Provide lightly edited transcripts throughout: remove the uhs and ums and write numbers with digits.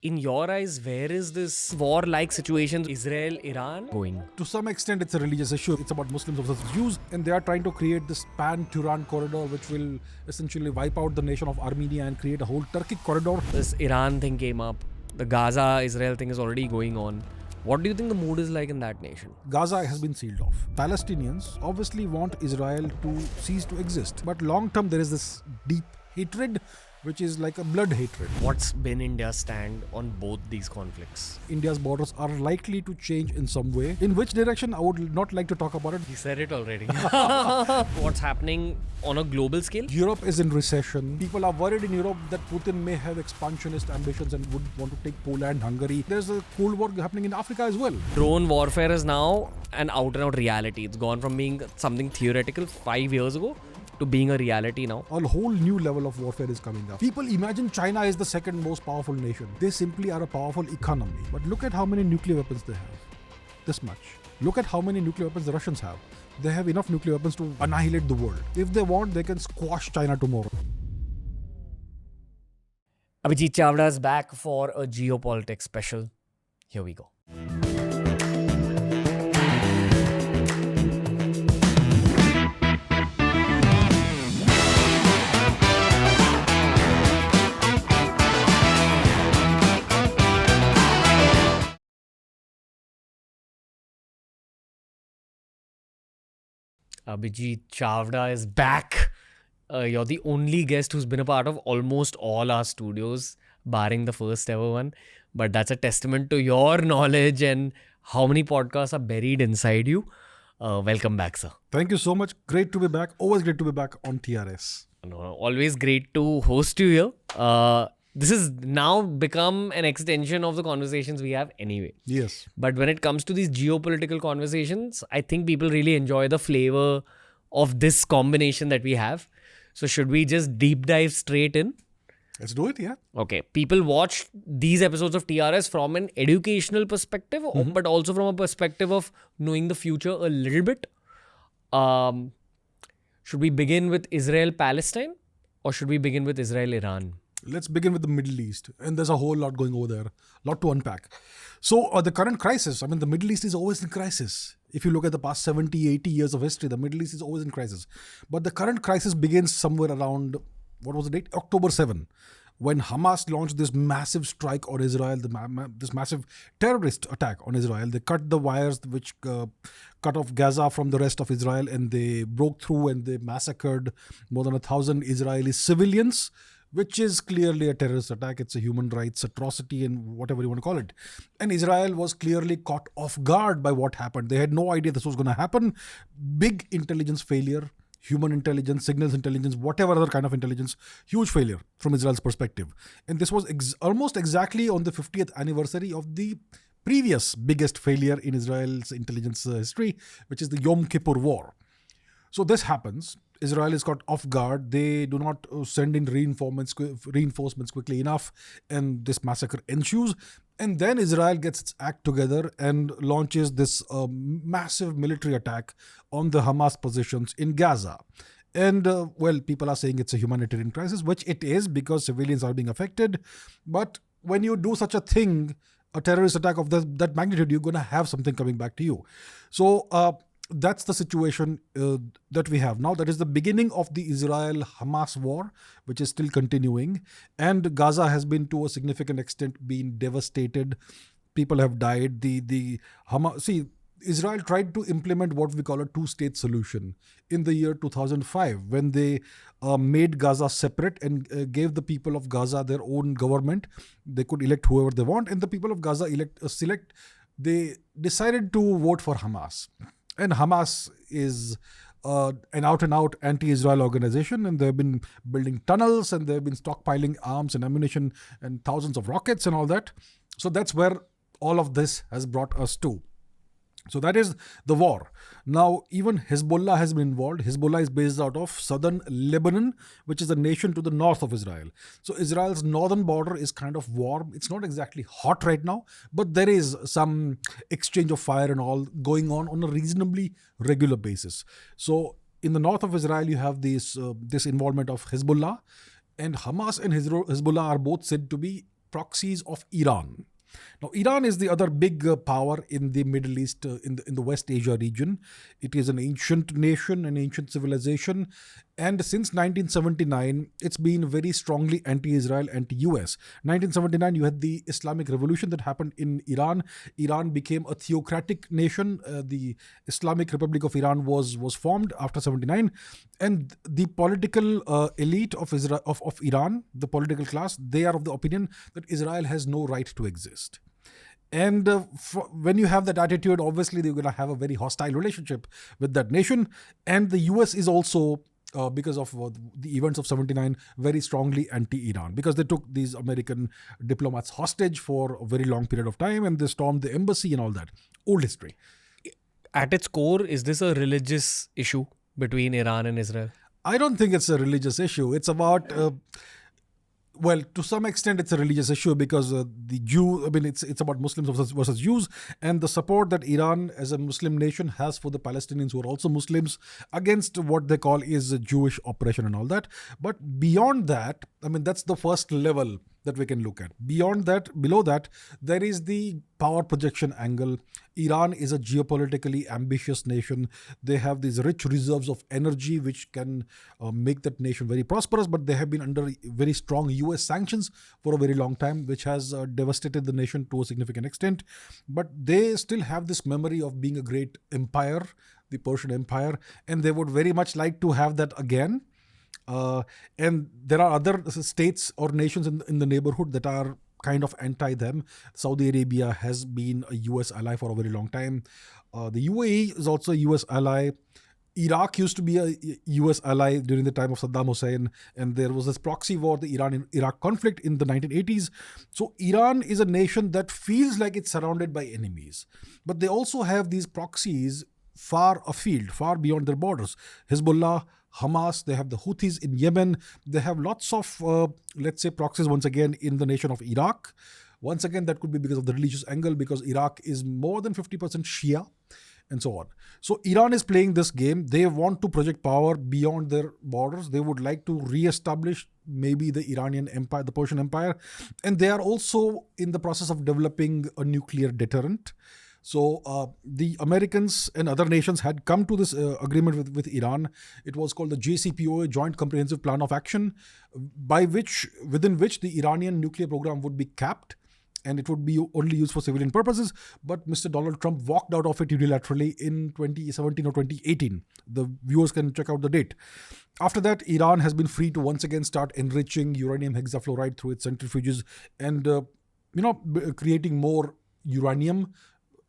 In your eyes, where is this war-like situation, Israel-Iran, going? To some extent, it's a religious issue. It's about Muslims versus Jews, and they are trying to create this pan-Turan corridor, which will essentially wipe out the nation of Armenia and create a whole Turkic corridor. This Iran thing came up. The Gaza-Israel thing is already going on. What do you think the mood is like in that nation? Gaza has been sealed off. Palestinians obviously want Israel to cease to exist, but long term there is this deep hatred, which is like a blood hatred. What's been India's stand on both these conflicts? India's borders are likely to change in some way. In which direction, I would not like to talk about it. He said it already. What's happening on a global scale? Europe is in recession. People are worried in Europe that Putin may have expansionist ambitions and would want to take Poland, Hungary. There's a Cold War happening in Africa as well. Drone warfare is now an out-and-out reality. It's gone from being something theoretical 5 years ago to being a reality now. A whole new level of warfare is coming up. People imagine China is the second most powerful nation. They simply are a powerful economy. But look at how many nuclear weapons they have. This much. Look at how many nuclear weapons the Russians have. They have enough nuclear weapons to annihilate the world. If they want, they can squash China tomorrow. Abhijit Chavda is back for a geopolitics special. Here we go. Abhijit Chavda is back. You're the only guest who's been a part of almost all our studios, barring the first ever one. But that's a testament to your knowledge and how many podcasts are buried inside you. Welcome back, sir. Thank you so much. Great to be back. Always great to be back on TRS. No, always great to host you here. This has now become an extension of the conversations we have anyway. Yes. But when it comes to these geopolitical conversations, I think people really enjoy the flavor of this combination that we have. So should we just deep dive straight in? Let's do it, yeah. Okay. People watch these episodes of TRS from an educational perspective, but also from a perspective of knowing the future a little bit. Should we begin with Israel-Palestine or should we begin with Israel-Iran? Let's begin with the Middle East. And there's a whole lot going over there. A lot to unpack. So the current crisis, the Middle East is always in crisis. If you look at the past 70, 80 years of history, the Middle East is always in crisis. But the current crisis begins somewhere around, what was the date? October 7, when Hamas launched this massive strike on Israel, this massive terrorist attack on Israel. They cut the wires which cut off Gaza from the rest of Israel, and they broke through and they massacred more than 1,000 Israeli civilians, which is clearly a terrorist attack. It's a human rights atrocity and whatever you want to call it. And Israel was clearly caught off guard by what happened. They had no idea this was going to happen. Big intelligence failure, human intelligence, signals intelligence, whatever other kind of intelligence, huge failure from Israel's perspective. And this was almost exactly on the 50th anniversary of the previous biggest failure in Israel's intelligence history, which is the Yom Kippur War. So this happens. Israel is caught off guard. They do not send in reinforcements quickly enough, and this massacre ensues. And then Israel gets its act together and launches this massive military attack on the Hamas positions in Gaza. And people are saying it's a humanitarian crisis, which it is because civilians are being affected. But when you do such a thing, a terrorist attack of that magnitude, you're going to have something coming back to you. So that's the situation that we have now. That is the beginning of the Israel-Hamas war, which is still continuing. And Gaza has been, to a significant extent, been devastated. People have died. Israel tried to implement what we call a two-state solution in the year 2005 when they made Gaza separate and gave the people of Gaza their own government. They could elect whoever they want, and the people of Gaza they decided to vote for Hamas. And Hamas is an out-and-out anti-Israel organization, and they've been building tunnels, and they've been stockpiling arms and ammunition and thousands of rockets and all that. So that's where all of this has brought us to. So that is the war. Now, even Hezbollah has been involved. Hezbollah is based out of southern Lebanon, which is a nation to the north of Israel. So Israel's northern border is kind of warm. It's not exactly hot right now, but there is some exchange of fire and all going on a reasonably regular basis. So in the north of Israel, you have this involvement of Hezbollah, and Hamas and Hezbollah are both said to be proxies of Iran. Now, Iran is the other big power in the Middle East, in the West Asia region. It is an ancient nation, an ancient civilization, and since 1979, it's been very strongly anti-Israel, anti-US. 1979, you had the Islamic Revolution that happened in Iran. Iran became a theocratic nation. The Islamic Republic of Iran was formed after 79, and the political elite of Israel, of Iran, the political class, they are of the opinion that Israel has no right to exist. And when you have that attitude, obviously they're going to have a very hostile relationship with that nation. And the US is also, because of the events of 79, very strongly anti-Iran, because they took these American diplomats hostage for a very long period of time, and they stormed the embassy and all that. Old history. At its core, is this a religious issue between Iran and Israel? I don't think it's a religious issue. It's about... well, to some extent, it's a religious issue because it's about Muslims versus Jews, and the support that Iran as a Muslim nation has for the Palestinians who are also Muslims against what they call is a Jewish oppression and all that. But beyond that, that's the first level that we can look at. Beyond that, below that, there is the power projection angle. Iran is a geopolitically ambitious nation. They have these rich reserves of energy which can make that nation very prosperous, but they have been under very strong US sanctions for a very long time, which has devastated the nation to a significant extent. But they still have this memory of being a great empire, the Persian Empire, and they would very much like to have that again. And there are other states or nations in the neighborhood that are kind of anti them. Saudi Arabia has been a US ally for a very long time. The UAE is also a US ally. Iraq used to be a US ally during the time of Saddam Hussein, and there was this proxy war, the Iran-Iraq conflict in the 1980s. So Iran is a nation that feels like it's surrounded by enemies, but they also have these proxies far afield, far beyond their borders. Hezbollah, Hamas, they have the Houthis in Yemen. They have lots of, let's say, proxies once again in the nation of Iraq. Once again, that could be because of the religious angle, because Iraq is more than 50% Shia and so on. So Iran is playing this game. They want to project power beyond their borders. They would like to re-establish maybe the Iranian Empire, the Persian Empire. And they are also in the process of developing a nuclear deterrent. So the Americans and other nations had come to this agreement with Iran. It was called the JCPOA, Joint Comprehensive Plan of Action, within which the Iranian nuclear program would be capped, and it would be only used for civilian purposes. But Mr. Donald Trump walked out of it unilaterally in 2017 or 2018. The viewers can check out the date. After that, Iran has been free to once again start enriching uranium hexafluoride through its centrifuges and creating more uranium,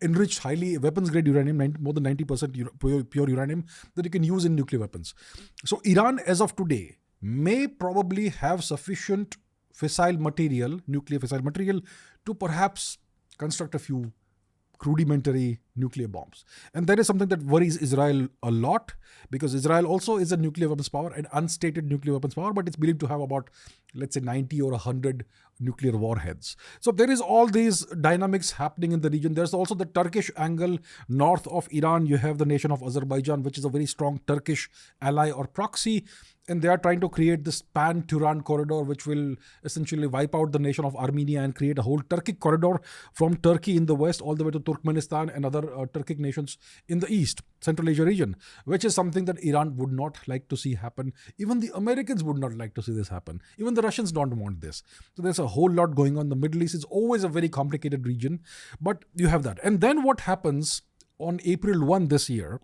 enriched highly weapons-grade uranium, more than 90% pure uranium that you can use in nuclear weapons. So Iran, as of today, may probably have sufficient nuclear fissile material, to perhaps construct a few rudimentary nuclear bombs. And that is something that worries Israel a lot, because Israel also is a nuclear weapons power, an unstated nuclear weapons power, but it's believed to have about, let's say, 90 or 100 nuclear warheads. So there is all these dynamics happening in the region. There's also the Turkish angle. North of Iran, you have the nation of Azerbaijan, which is a very strong Turkish ally or proxy. And they are trying to create this pan-Turan corridor, which will essentially wipe out the nation of Armenia and create a whole Turkic corridor from Turkey in the west all the way to Turkmenistan and other Turkic nations in the east, Central Asia region, which is something that Iran would not like to see happen. Even the Americans would not like to see this happen. Even the Russians don't want this. So there's a whole lot going on. The Middle East is always a very complicated region, but you have that. And then what happens on April 1 this year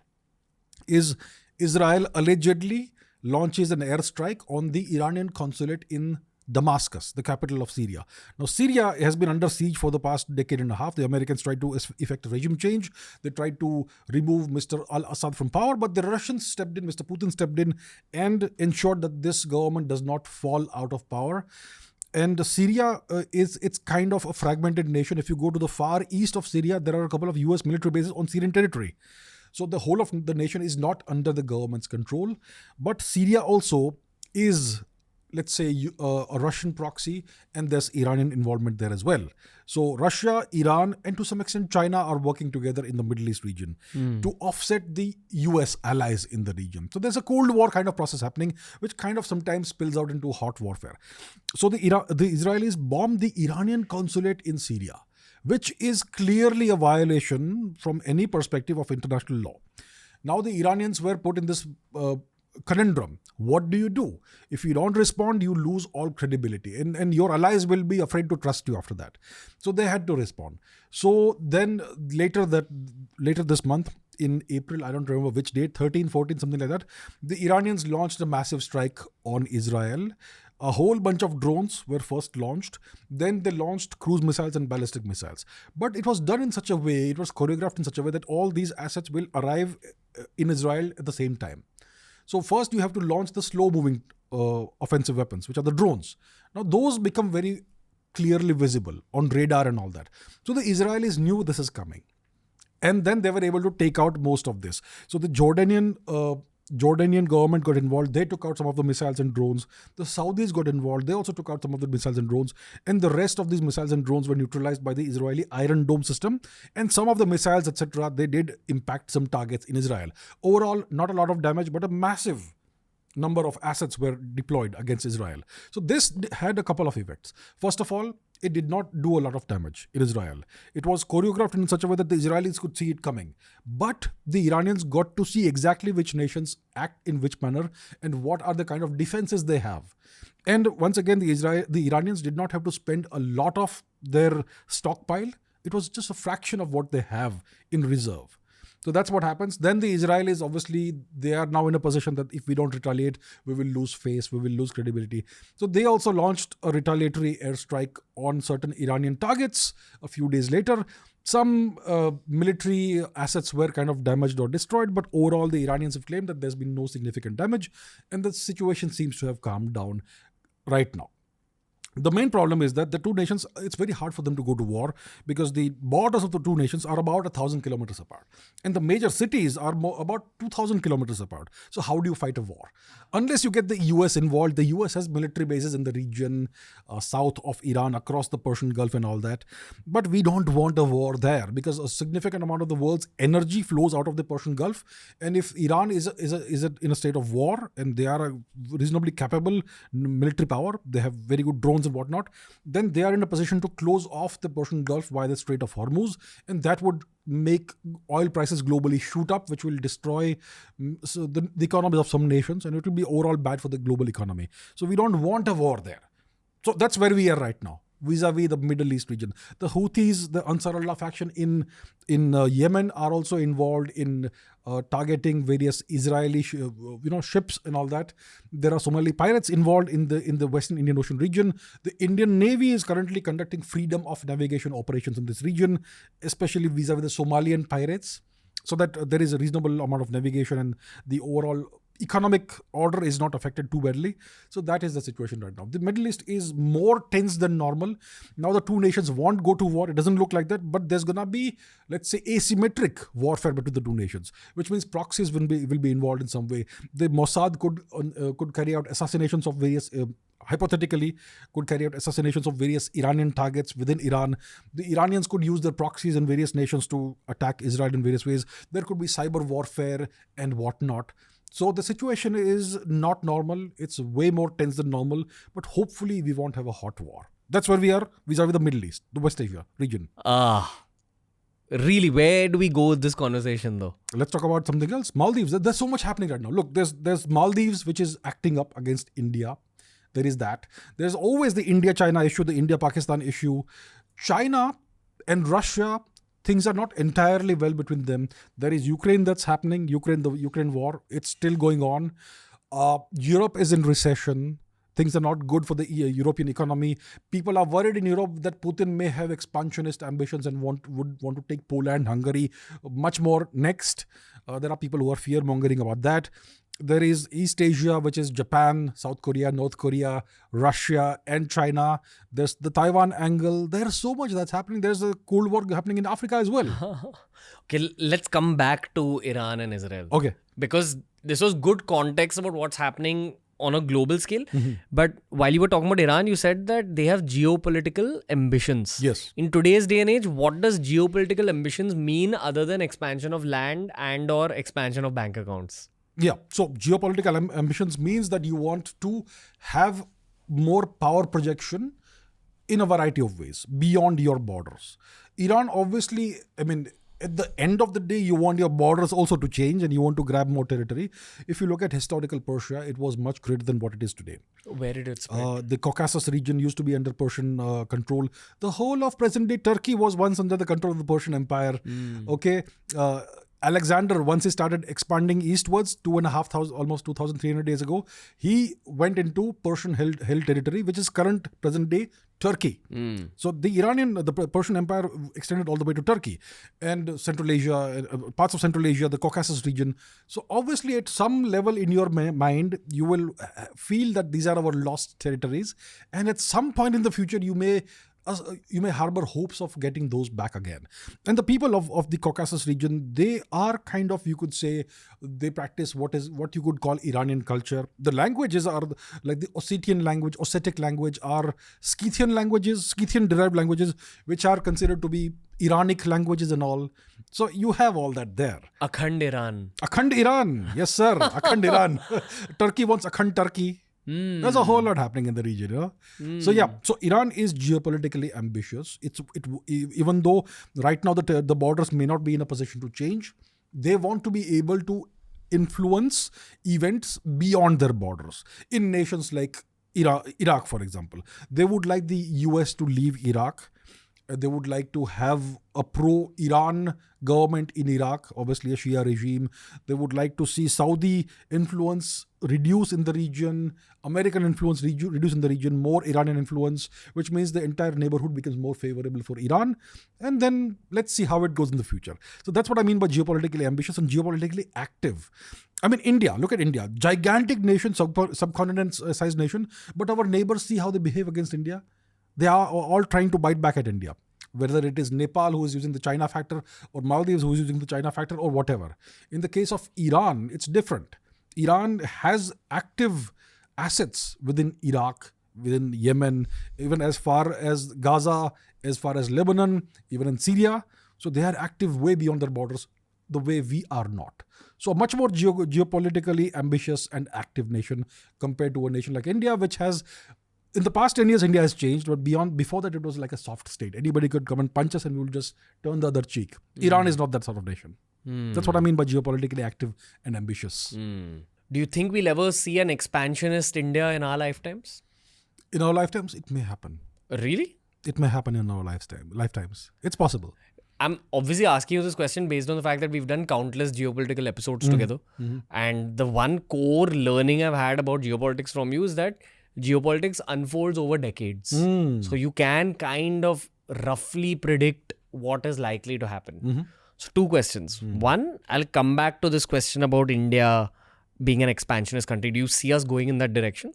is Israel allegedly launches an airstrike on the Iranian consulate in Damascus, the capital of Syria. Now, Syria has been under siege for the past decade and a half. The Americans tried to effect a regime change. They tried to remove Mr. al-Assad from power, but the Russians stepped in, Mr. Putin stepped in and ensured that this government does not fall out of power. And Syria it's kind of a fragmented nation. If you go to the far east of Syria, there are a couple of US military bases on Syrian territory. So the whole of the nation is not under the government's control. But Syria also is, let's say, a Russian proxy, and there's Iranian involvement there as well. So Russia, Iran, and to some extent China are working together in the Middle East region to offset the US allies in the region. So there's a Cold War kind of process happening, which kind of sometimes spills out into hot warfare. So the Israelis bombed the Iranian consulate in Syria, which is clearly a violation from any perspective of international law. Now the Iranians were put in this conundrum. What do you do? If you don't respond, you lose all credibility, and your allies will be afraid to trust you after that. So they had to respond. So then later this month, in April, I don't remember which date, 13, 14, something like that, the Iranians launched a massive strike on Israel. A whole bunch of drones were first launched. Then they launched cruise missiles and ballistic missiles. But it was done in such a way, it was choreographed in such a way that all these assets will arrive in Israel at the same time. So first you have to launch the slow-moving offensive weapons, which are the drones. Now those become very clearly visible on radar and all that. So the Israelis knew this is coming. And then they were able to take out most of this. So the Jordanian government got involved. They took out some of the missiles and drones. The Saudis got involved. They also took out some of the missiles and drones. And the rest of these missiles and drones were neutralized by the Israeli Iron Dome system. And some of the missiles, etc., they did impact some targets in Israel. Overall, not a lot of damage, but a massive number of assets were deployed against Israel. So this had a couple of effects. First of all, it did not do a lot of damage in Israel. It was choreographed in such a way that the Israelis could see it coming. But the Iranians got to see exactly which nations act in which manner and what are the kind of defenses they have. And once again, the Iranians did not have to spend a lot of their stockpile. It was just a fraction of what they have in reserve. So that's what happens. Then the Israelis, obviously, they are now in a position that if we don't retaliate, we will lose face, we will lose credibility. So they also launched a retaliatory airstrike on certain Iranian targets a few days later. Some military assets were kind of damaged or destroyed, but overall the Iranians have claimed that there's been no significant damage and the situation seems to have calmed down right now. The main problem is that the two nations, it's very hard for them to go to war because the borders of the two nations are about 1,000 kilometers apart. And the major cities are about 2,000 kilometers apart. So how do you fight a war? Unless you get the US involved, the US has military bases in the region, south of Iran, across the Persian Gulf and all that. But we don't want a war there because a significant amount of the world's energy flows out of the Persian Gulf. And if Iran is in a state of war and they are a reasonably capable military power, they have very good drones and whatnot, then they are in a position to close off the Persian Gulf via the Strait of Hormuz, and that would make oil prices globally shoot up, which will destroy the economies of some nations, and it will be overall bad for the global economy. So we don't want a war there. So that's where we are right now, vis-a-vis the Middle East region. The Houthis, the Ansar Allah faction in Yemen are also involved in targeting various Israeli ships and all that. There are Somali pirates involved in the Western Indian Ocean region. The Indian Navy is currently conducting freedom of navigation operations in this region, especially vis-a-vis the Somalian pirates, so that there is a reasonable amount of navigation and the overall economic order is not affected too badly. So that is the situation right now. The Middle East is more tense than normal. Now the two nations won't go to war. It doesn't look like that, but there's gonna be, let's say, asymmetric warfare between the two nations, which means proxies will be involved in some way. The Mossad could carry out assassinations of various hypothetically could carry out assassinations of various Iranian targets within Iran. The Iranians could use their proxies in various nations to attack Israel in various ways. There could be cyber warfare and whatnot. So the situation is not normal. It's way more tense than normal, but hopefully we won't have a hot war. That's where we are vis-a-vis the Middle East, the West Asia region. Really, where do we go with this conversation though? Let's talk about something else. Maldives. There's so much happening right now. Look, there's Maldives, which is acting up against India. There is that. There's always the India-China issue, the India-Pakistan issue. China and Russia, things are not entirely well between them. There is Ukraine that's happening, the Ukraine war. It's still going on. Europe is in recession. Things are not good for the European economy. People are worried in Europe that Putin may have expansionist ambitions and would want to take Poland, Hungary much more next. There are people who are fear-mongering about that. There is East Asia, which is Japan, South Korea, North Korea, Russia, and China. There's the Taiwan angle. There's so much that's happening. There's a Cold War happening in Africa as well. Okay, let's come back to Iran and Israel. Okay. Because this was good context about what's happening on a global scale. But while you were talking about Iran, you said that they have geopolitical ambitions. Yes. In today's day and age, what does geopolitical ambitions mean other than expansion of land and or expansion of bank accounts? Yeah. So geopolitical ambitions means that you want to have more power projection in a variety of ways beyond your borders. Iran, obviously, I mean, at the end of the day, you want your borders also to change and you want to grab more territory. If you look at historical Persia, it was much greater than what it is today. Where did it spread? The Caucasus region used to be under Persian control. The whole of present-day Turkey was once under the control of the Persian Empire. Okay. Alexander, once he started expanding eastwards, 2,500, almost 2,300 years ago, he went into Persian-held territory, which is current present-day Turkey. So the Persian Empire extended all the way to Turkey and Central Asia, parts of Central Asia, the Caucasus region. So obviously at some level in your mind, you will feel that these are our lost territories. And at some point in the future, you may harbor hopes of getting those back again. And the people of the Caucasus region, they are kind of, you could say, they practice what you could call Iranian culture. The languages are like the Ossetian language, Ossetic language, are Scythian languages, Scythian-derived languages, which are considered to be Iranic languages and all. So you have all that there. Akhand Iran. Akhand Iran. Yes, sir. Akhand Iran. Turkey wants Akhand Turkey. There's a whole lot happening in the region, you know? So yeah, so Iran is geopolitically ambitious. Even though right now the borders may not be in a position to change, they want to be able to influence events beyond their borders. In nations like Iraq, for example, they would like the US to leave Iraq. They would like to have a pro-Iran government in Iraq, obviously a Shia regime. They would like to see Saudi influence reduce in the region, American influence reduce in the region, more Iranian influence, which means the entire neighborhood becomes more favorable for Iran. And then let's see how it goes in the future. So that's what I mean by geopolitically ambitious and geopolitically active. I mean, India, look at India, gigantic nation, subcontinent-sized nation, but our neighbors, see how they behave against India. They are all trying to bite back at India, whether it is Nepal who is using the China factor or Maldives who is using the China factor or whatever. In the case of Iran, it's different. Iran has active assets within Iraq, within Yemen, even as far as Gaza, as far as Lebanon, even in Syria. So they are active way beyond their borders, the way we are not. So a much more geopolitically ambitious and active nation compared to a nation like India, which has... In the past 10 years, India has changed, but before that, it was like a soft state. Anybody could come and punch us and we will just turn the other cheek. Iran is not that sort of nation. That's what I mean by geopolitically active and ambitious. Do you think we'll ever see an expansionist India in our lifetimes? In our lifetimes, it may happen. Really? It may happen in our lifetimes. It's possible. I'm obviously asking you this question based on the fact that we've done countless geopolitical episodes together. And the one core learning I've had about geopolitics from you is that geopolitics unfolds over decades. So you can kind of roughly predict what is likely to happen. So two questions. One, I'll come back to this question about India being an expansionist country. Do you see us going in that direction?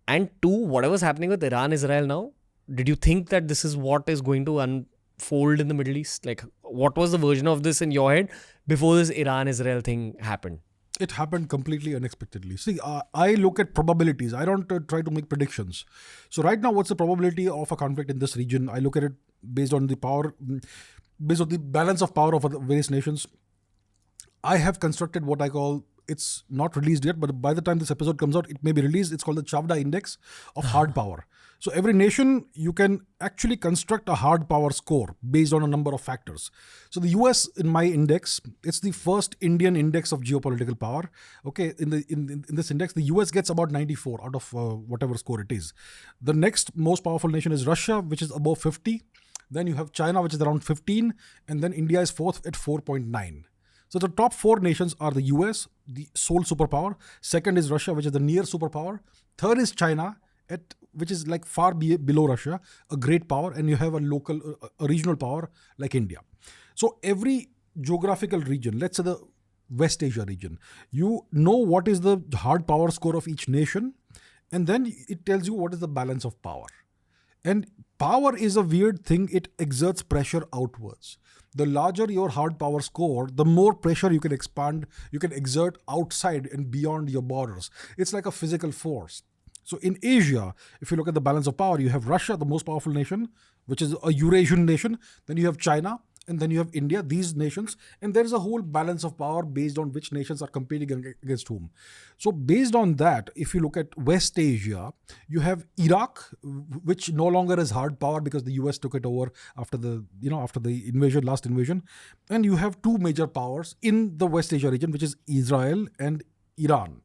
And two, whatever's happening with Iran, Israel now, did you think that this is what is going to unfold in the Middle East? Like, what was the version of this in your head before this Iran-Israel thing happened? It happened completely unexpectedly. See, I look at probabilities. I don't try to make predictions. So right now, what's the probability of a conflict in this region? I look at it based on the balance of power of various nations. I have constructed what I call, it's not released yet, but by the time this episode comes out, it may be released. It's called the Chavda Index of hard power. So every nation, you can actually construct a hard power score based on a number of factors. So the US, in my index, it's the first Indian index of geopolitical power. Okay, in this index, the US gets about 94 out of whatever score it is. The next most powerful nation is Russia, which is above 50. Then you have China, which is around 15. And then India is fourth at 4.9. So the top four nations are the US, the sole superpower. Second is Russia, which is the near superpower. Third is China, which is like far below Russia, a great power. And you have a regional power like India. So every geographical region, let's say the West Asia region, you know what is the hard power score of each nation. And then it tells you what is the balance of power. And power is a weird thing. It exerts pressure outwards. The larger your hard power score, the more pressure you can exert outside and beyond your borders. It's like a physical force. So in Asia, if you look at the balance of power, you have Russia, the most powerful nation, which is a Eurasian nation. Then you have China, and then you have India, these nations. And there is a whole balance of power based on which nations are competing against whom. So based on that, if you look at West Asia, you have Iraq, which no longer is hard power because the US took it over after the last invasion. And you have two major powers in the West Asia region, which is Israel and Iran.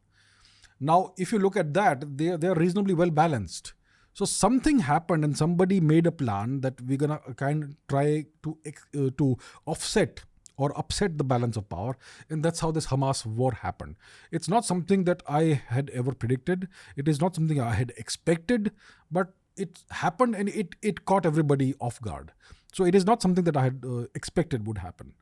Now, if you look at that, they are reasonably well balanced. So something happened and somebody made a plan that we're going to try to offset or upset the balance of power. And that's how this Hamas war happened. It's not something that I had ever predicted. It is not something I had expected, but it happened and it caught everybody off guard. So it is not something that I had expected would happen.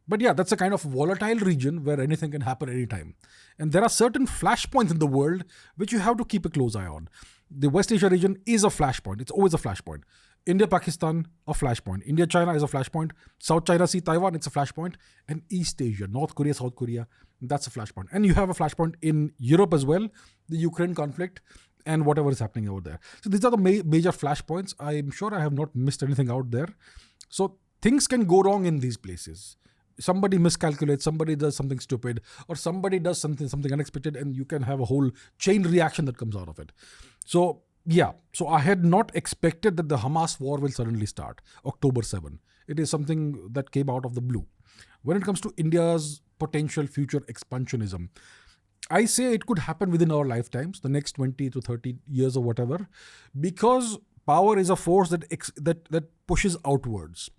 But yeah, that's a kind of volatile region where anything can happen anytime. And there are certain flashpoints in the world which you have to keep a close eye on. The West Asia region is a flashpoint. It's always a flashpoint. India-Pakistan, a flashpoint. India-China is a flashpoint. South China Sea, Taiwan, it's a flashpoint. And East Asia, North Korea, South Korea, that's a flashpoint. And you have a flashpoint in Europe as well, the Ukraine conflict and whatever is happening over there. So these are the major flashpoints. I'm sure I have not missed anything out there. So things can go wrong in these places. Somebody miscalculates, somebody does something stupid, or somebody does something unexpected, and you can have a whole chain reaction that comes out of it. So yeah, so I had not expected that the Hamas war will suddenly start October 7. It is something that came out of the blue. When it comes to India's potential future expansionism, I say it could happen within our lifetimes, the next 20 to 30 years or whatever, because power is a force that pushes outwards.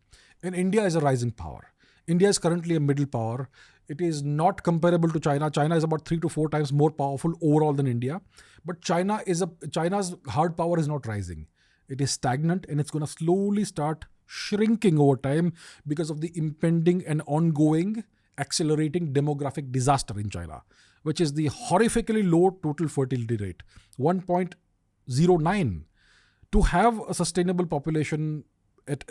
And India is a rising power. India is currently a middle power. It is not comparable to China. China is about 3 to 4 times more powerful overall than India. But China's hard power is not rising. It is stagnant and it's going to slowly start shrinking over time because of the impending and ongoing accelerating demographic disaster in China, which is the horrifically low total fertility rate, 1.09. To have a sustainable population at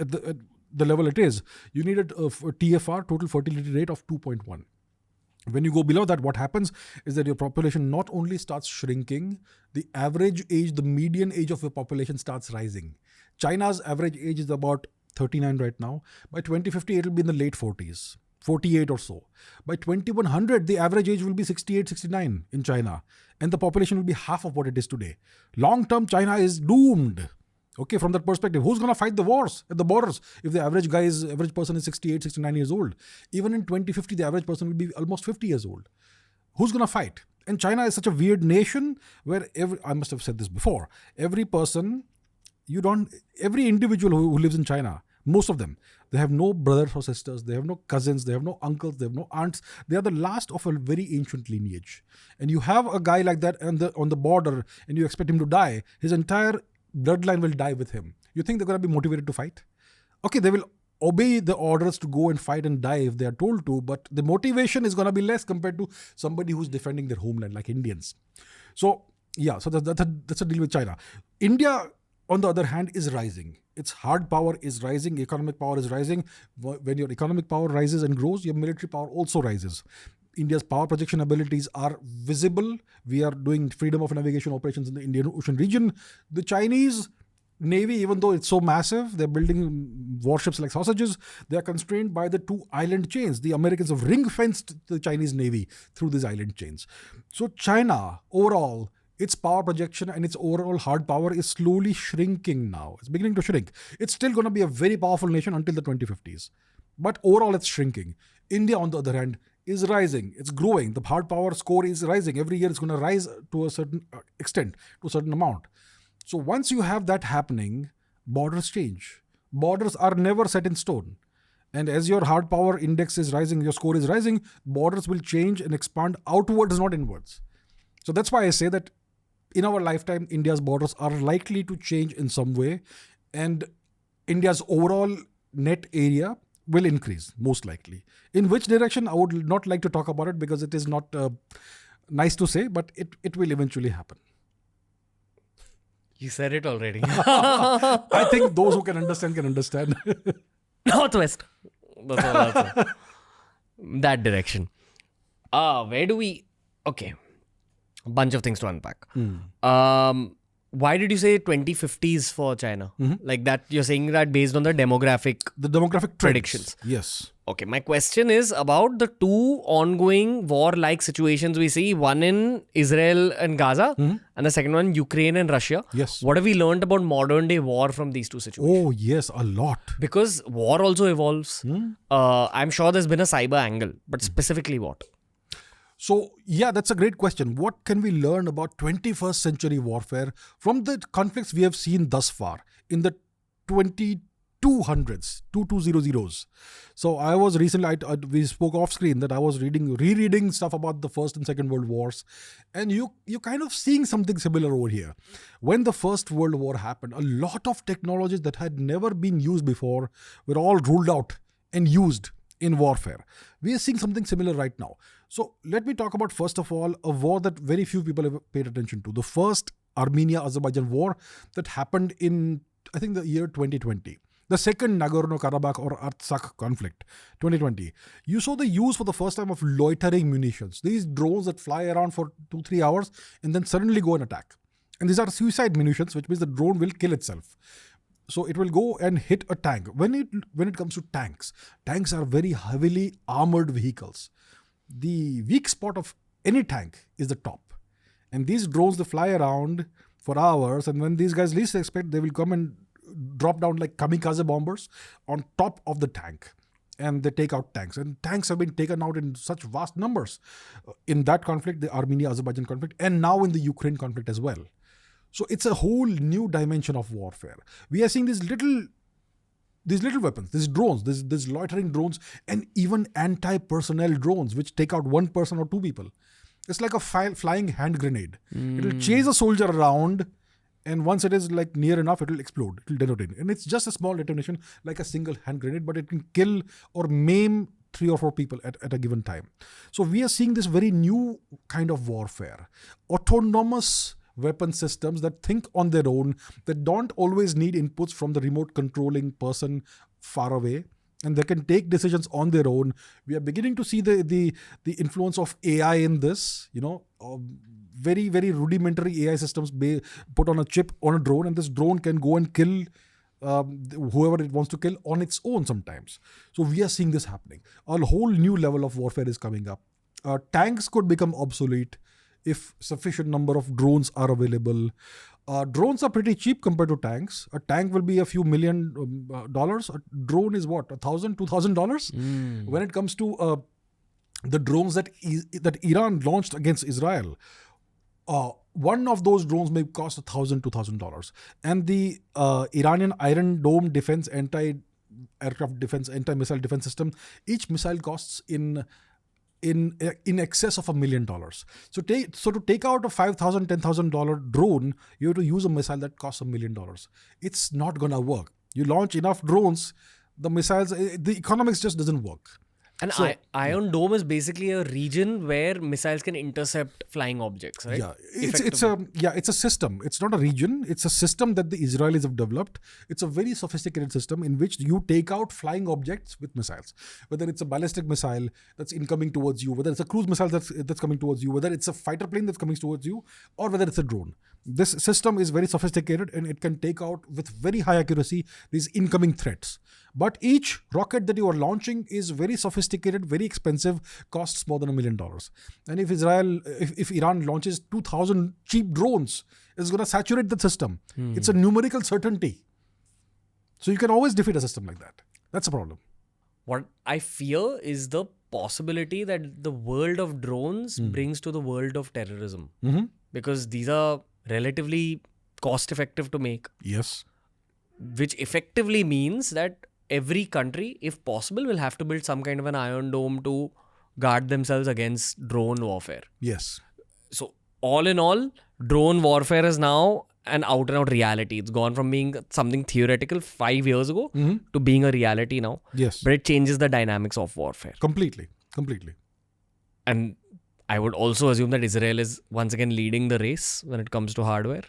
the level it is, you need a TFR, total fertility rate, of 2.1. When you go below that, what happens is that your population not only starts shrinking, the average age, the median age of your population starts rising. China's average age is about 39 right now. By 2050, it will be in the late 40s, 48 or so. By 2100, the average age will be 68, 69 in China. And the population will be half of what it is today. Long-term, China is doomed. Okay, from that perspective, who's going to fight the wars at the borders if the average person is 68, 69 years old? Even in 2050, the average person will be almost 50 years old. Who's going to fight? And China is such a weird nation where I must have said this before, every individual who lives in China, most of them, they have no brothers or sisters, they have no cousins, they have no uncles, they have no aunts. They are the last of a very ancient lineage. And you have a guy like that on the border and you expect him to die, his entire bloodline will die with him. You think they're going to be motivated to fight? Okay, they will obey the orders to go and fight and die if they are told to, but the motivation is going to be less compared to somebody who's defending their homeland like Indians. So yeah, so that's a deal with China. India, on the other hand, is rising. Its hard power is rising, economic power is rising. When your economic power rises and grows, your military power also rises. India's power projection abilities are visible. We are doing freedom of navigation operations in the Indian Ocean region. The Chinese Navy, even though it's so massive, they're building warships like sausages. They are constrained by the 2 island chains. The Americans have ring-fenced the Chinese Navy through these island chains. So China, overall, its power projection and its overall hard power is slowly shrinking now. It's beginning to shrink. It's still going to be a very powerful nation until the 2050s. But overall, it's shrinking. India, on the other hand, is rising. It's growing. The hard power score is rising. Every year it's going to rise to a certain extent, to a certain amount. So once you have that happening, borders change. Borders are never set in stone. And as your hard power index is rising, your score is rising, borders will change and expand outwards, not inwards. So that's why I say that in our lifetime, India's borders are likely to change in some way. And India's overall net area will increase, most likely. In which direction, I would not like to talk about it because it is not nice to say, but it will eventually happen. You said it already. I think those who can understand can understand. Northwest. That's all I'll say. That direction. Where do we... Okay. A bunch of things to unpack. Why did you say 2050s for China? Like that, you're saying that based on the demographic trends. predictions. Yes. Okay, my question is about the two ongoing war-like situations we see. One in Israel and Gaza, and the second one, Ukraine and Russia. Yes. What have we learned about modern-day war from these two situations? Oh, yes, a lot. Because war also evolves. I'm sure there's been a cyber angle, but specifically what? So, yeah, that's a great question. What can we learn about 21st century warfare from the conflicts we have seen thus far in the 2200s? So, I was recently, we spoke off screen that I was rereading stuff about the First and Second World Wars. And you're kind of seeing something similar over here. When the First World War happened, a lot of technologies that had never been used before were all ruled out and used in warfare. We are seeing something similar right now. So let me talk about, first of all, a war that very few people have paid attention to. The first Armenia-Azerbaijan war that happened in, I think, the year 2020. The second Nagorno-Karabakh or Artsakh conflict, 2020. You saw the use for the first time of loitering munitions. These drones that fly around for 2-3 hours and then suddenly go and attack. And these are suicide munitions, which means the drone will kill itself. So it will go and hit a tank. When it comes to tanks are very heavily armored vehicles. The weak spot of any tank is the top. And these drones, they fly around for hours, and when these guys least expect, they will come and drop down like kamikaze bombers on top of the tank. And they take out tanks. And tanks have been taken out in such vast numbers in that conflict, the Armenia-Azerbaijan conflict, and now in the Ukraine conflict as well. So it's a whole new dimension of warfare. We are seeing these little weapons, these drones, these loitering drones, and even anti-personnel drones, which take out one person or two people. It's like a flying hand grenade. It will chase a soldier around, and once it is like near enough, it will explode. It will detonate. And it's just a small detonation, like a single hand grenade, but it can kill or maim 3 or 4 people at a given time. So we are seeing this very new kind of warfare. Autonomous weapon systems that think on their own, that don't always need inputs from the remote controlling person far away, and they can take decisions on their own. We are beginning to see the influence of AI in this, very, very rudimentary AI systems put on a chip on a drone, and this drone can go and kill whoever it wants to kill on its own sometimes. So we are seeing this happening. A whole new level of warfare is coming up. Tanks could become obsolete if sufficient number of drones are available. Drones are pretty cheap compared to tanks. A tank will be a few $1,000,000. A drone is what, $1,000, $2,000? When it comes to the drones that Iran launched against Israel, one of those drones may cost $1,000, $2,000. And the Iranian Iron Dome defense, anti-aircraft defense, anti-missile defense system, each missile costs in excess of $1 million. So to take out a $5,000, $10,000 drone, you have to use a missile that costs $1 million. It's not gonna work. You launch enough drones, the missiles, the economics just doesn't work. And Iron Dome is basically a region where missiles can intercept flying objects, right? Yeah, it's a system. It's not a region. It's a system that the Israelis have developed. It's a very sophisticated system in which you take out flying objects with missiles. Whether it's a ballistic missile that's incoming towards you, whether it's a cruise missile that's coming towards you, whether it's a fighter plane that's coming towards you, or whether it's a drone. This system is very sophisticated, and it can take out with very high accuracy these incoming threats. But each rocket that you are launching is very sophisticated, very expensive, costs more than $1 million. And if Iran launches 2,000 cheap drones, it's going to saturate the system. It's a numerical certainty. So you can always defeat a system like that. That's a problem. What I fear is the possibility that the world of drones brings to the world of terrorism. Because these are relatively cost effective to make. Yes. Which effectively means that every country, if possible, will have to build some kind of an Iron Dome to guard themselves against drone warfare. Yes. So all in all, drone warfare is now an out and out reality. It's gone from being something theoretical 5 years ago to being a reality now. Yes. But it changes the dynamics of warfare. Completely. And I would also assume that Israel is once again leading the race when it comes to hardware.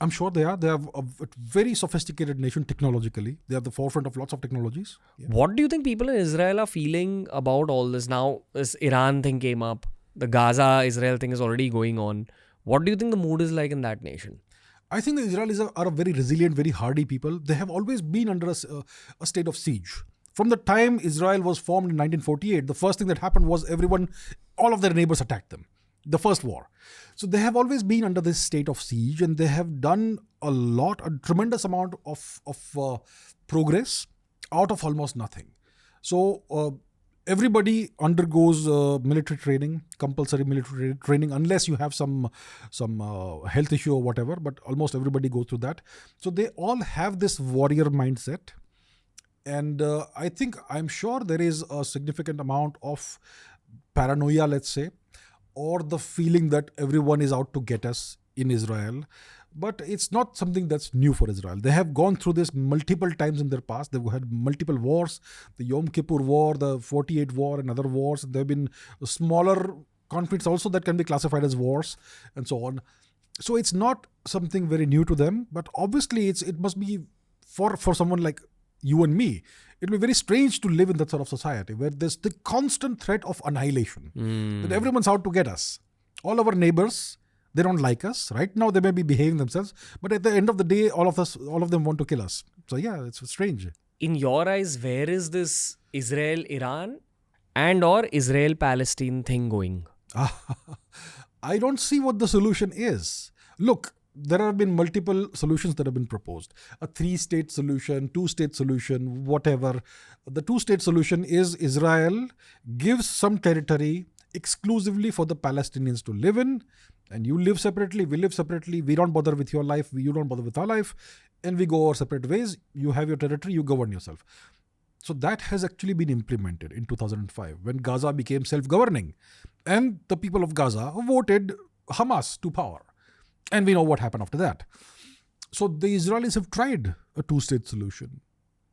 I'm sure they are. They have a very sophisticated nation technologically. They are at the forefront of lots of technologies. Yeah. What do you think people in Israel are feeling about all this? Now, this Iran thing came up. The Gaza-Israel thing is already going on. What do you think the mood is like in that nation? I think the Israelis are a very resilient, very hardy people. They have always been under a state of siege. From the time Israel was formed in 1948, the first thing that happened was all of their neighbors attacked them. The first war. So they have always been under this state of siege, and they have done a tremendous amount of progress out of almost nothing. So everybody undergoes military training, compulsory military training, unless you have some health issue or whatever, but almost everybody goes through that. So they all have this warrior mindset. And I'm sure there is a significant amount of paranoia, let's say, or the feeling that everyone is out to get us in Israel. But it's not something that's new for Israel. They have gone through this multiple times in their past. They've had multiple wars, the Yom Kippur War, the 48 War, and other wars. There have been smaller conflicts also that can be classified as wars, and so on. So it's not something very new to them. But obviously, it must be for someone like you and me, it will be very strange to live in that sort of society where there's the constant threat of annihilation, that everyone's out to get us. All our neighbors, they don't like us. Right now, they may be behaving themselves, but at the end of the day, all of them want to kill us. So yeah, it's strange. In your eyes, where is this Israel-Iran and or Israel-Palestine thing going? I don't see what the solution is. Look, there have been multiple solutions that have been proposed. A 3-state solution, 2-state solution, whatever. The 2-state solution is Israel gives some territory exclusively for the Palestinians to live in, and you live separately, we live separately, we don't bother with your life, you don't bother with our life, and we go our separate ways. You have your territory, you govern yourself. So that has actually been implemented in 2005 when Gaza became self-governing, and the people of Gaza voted Hamas to power. And we know what happened after that. So the Israelis have tried a 2-state solution.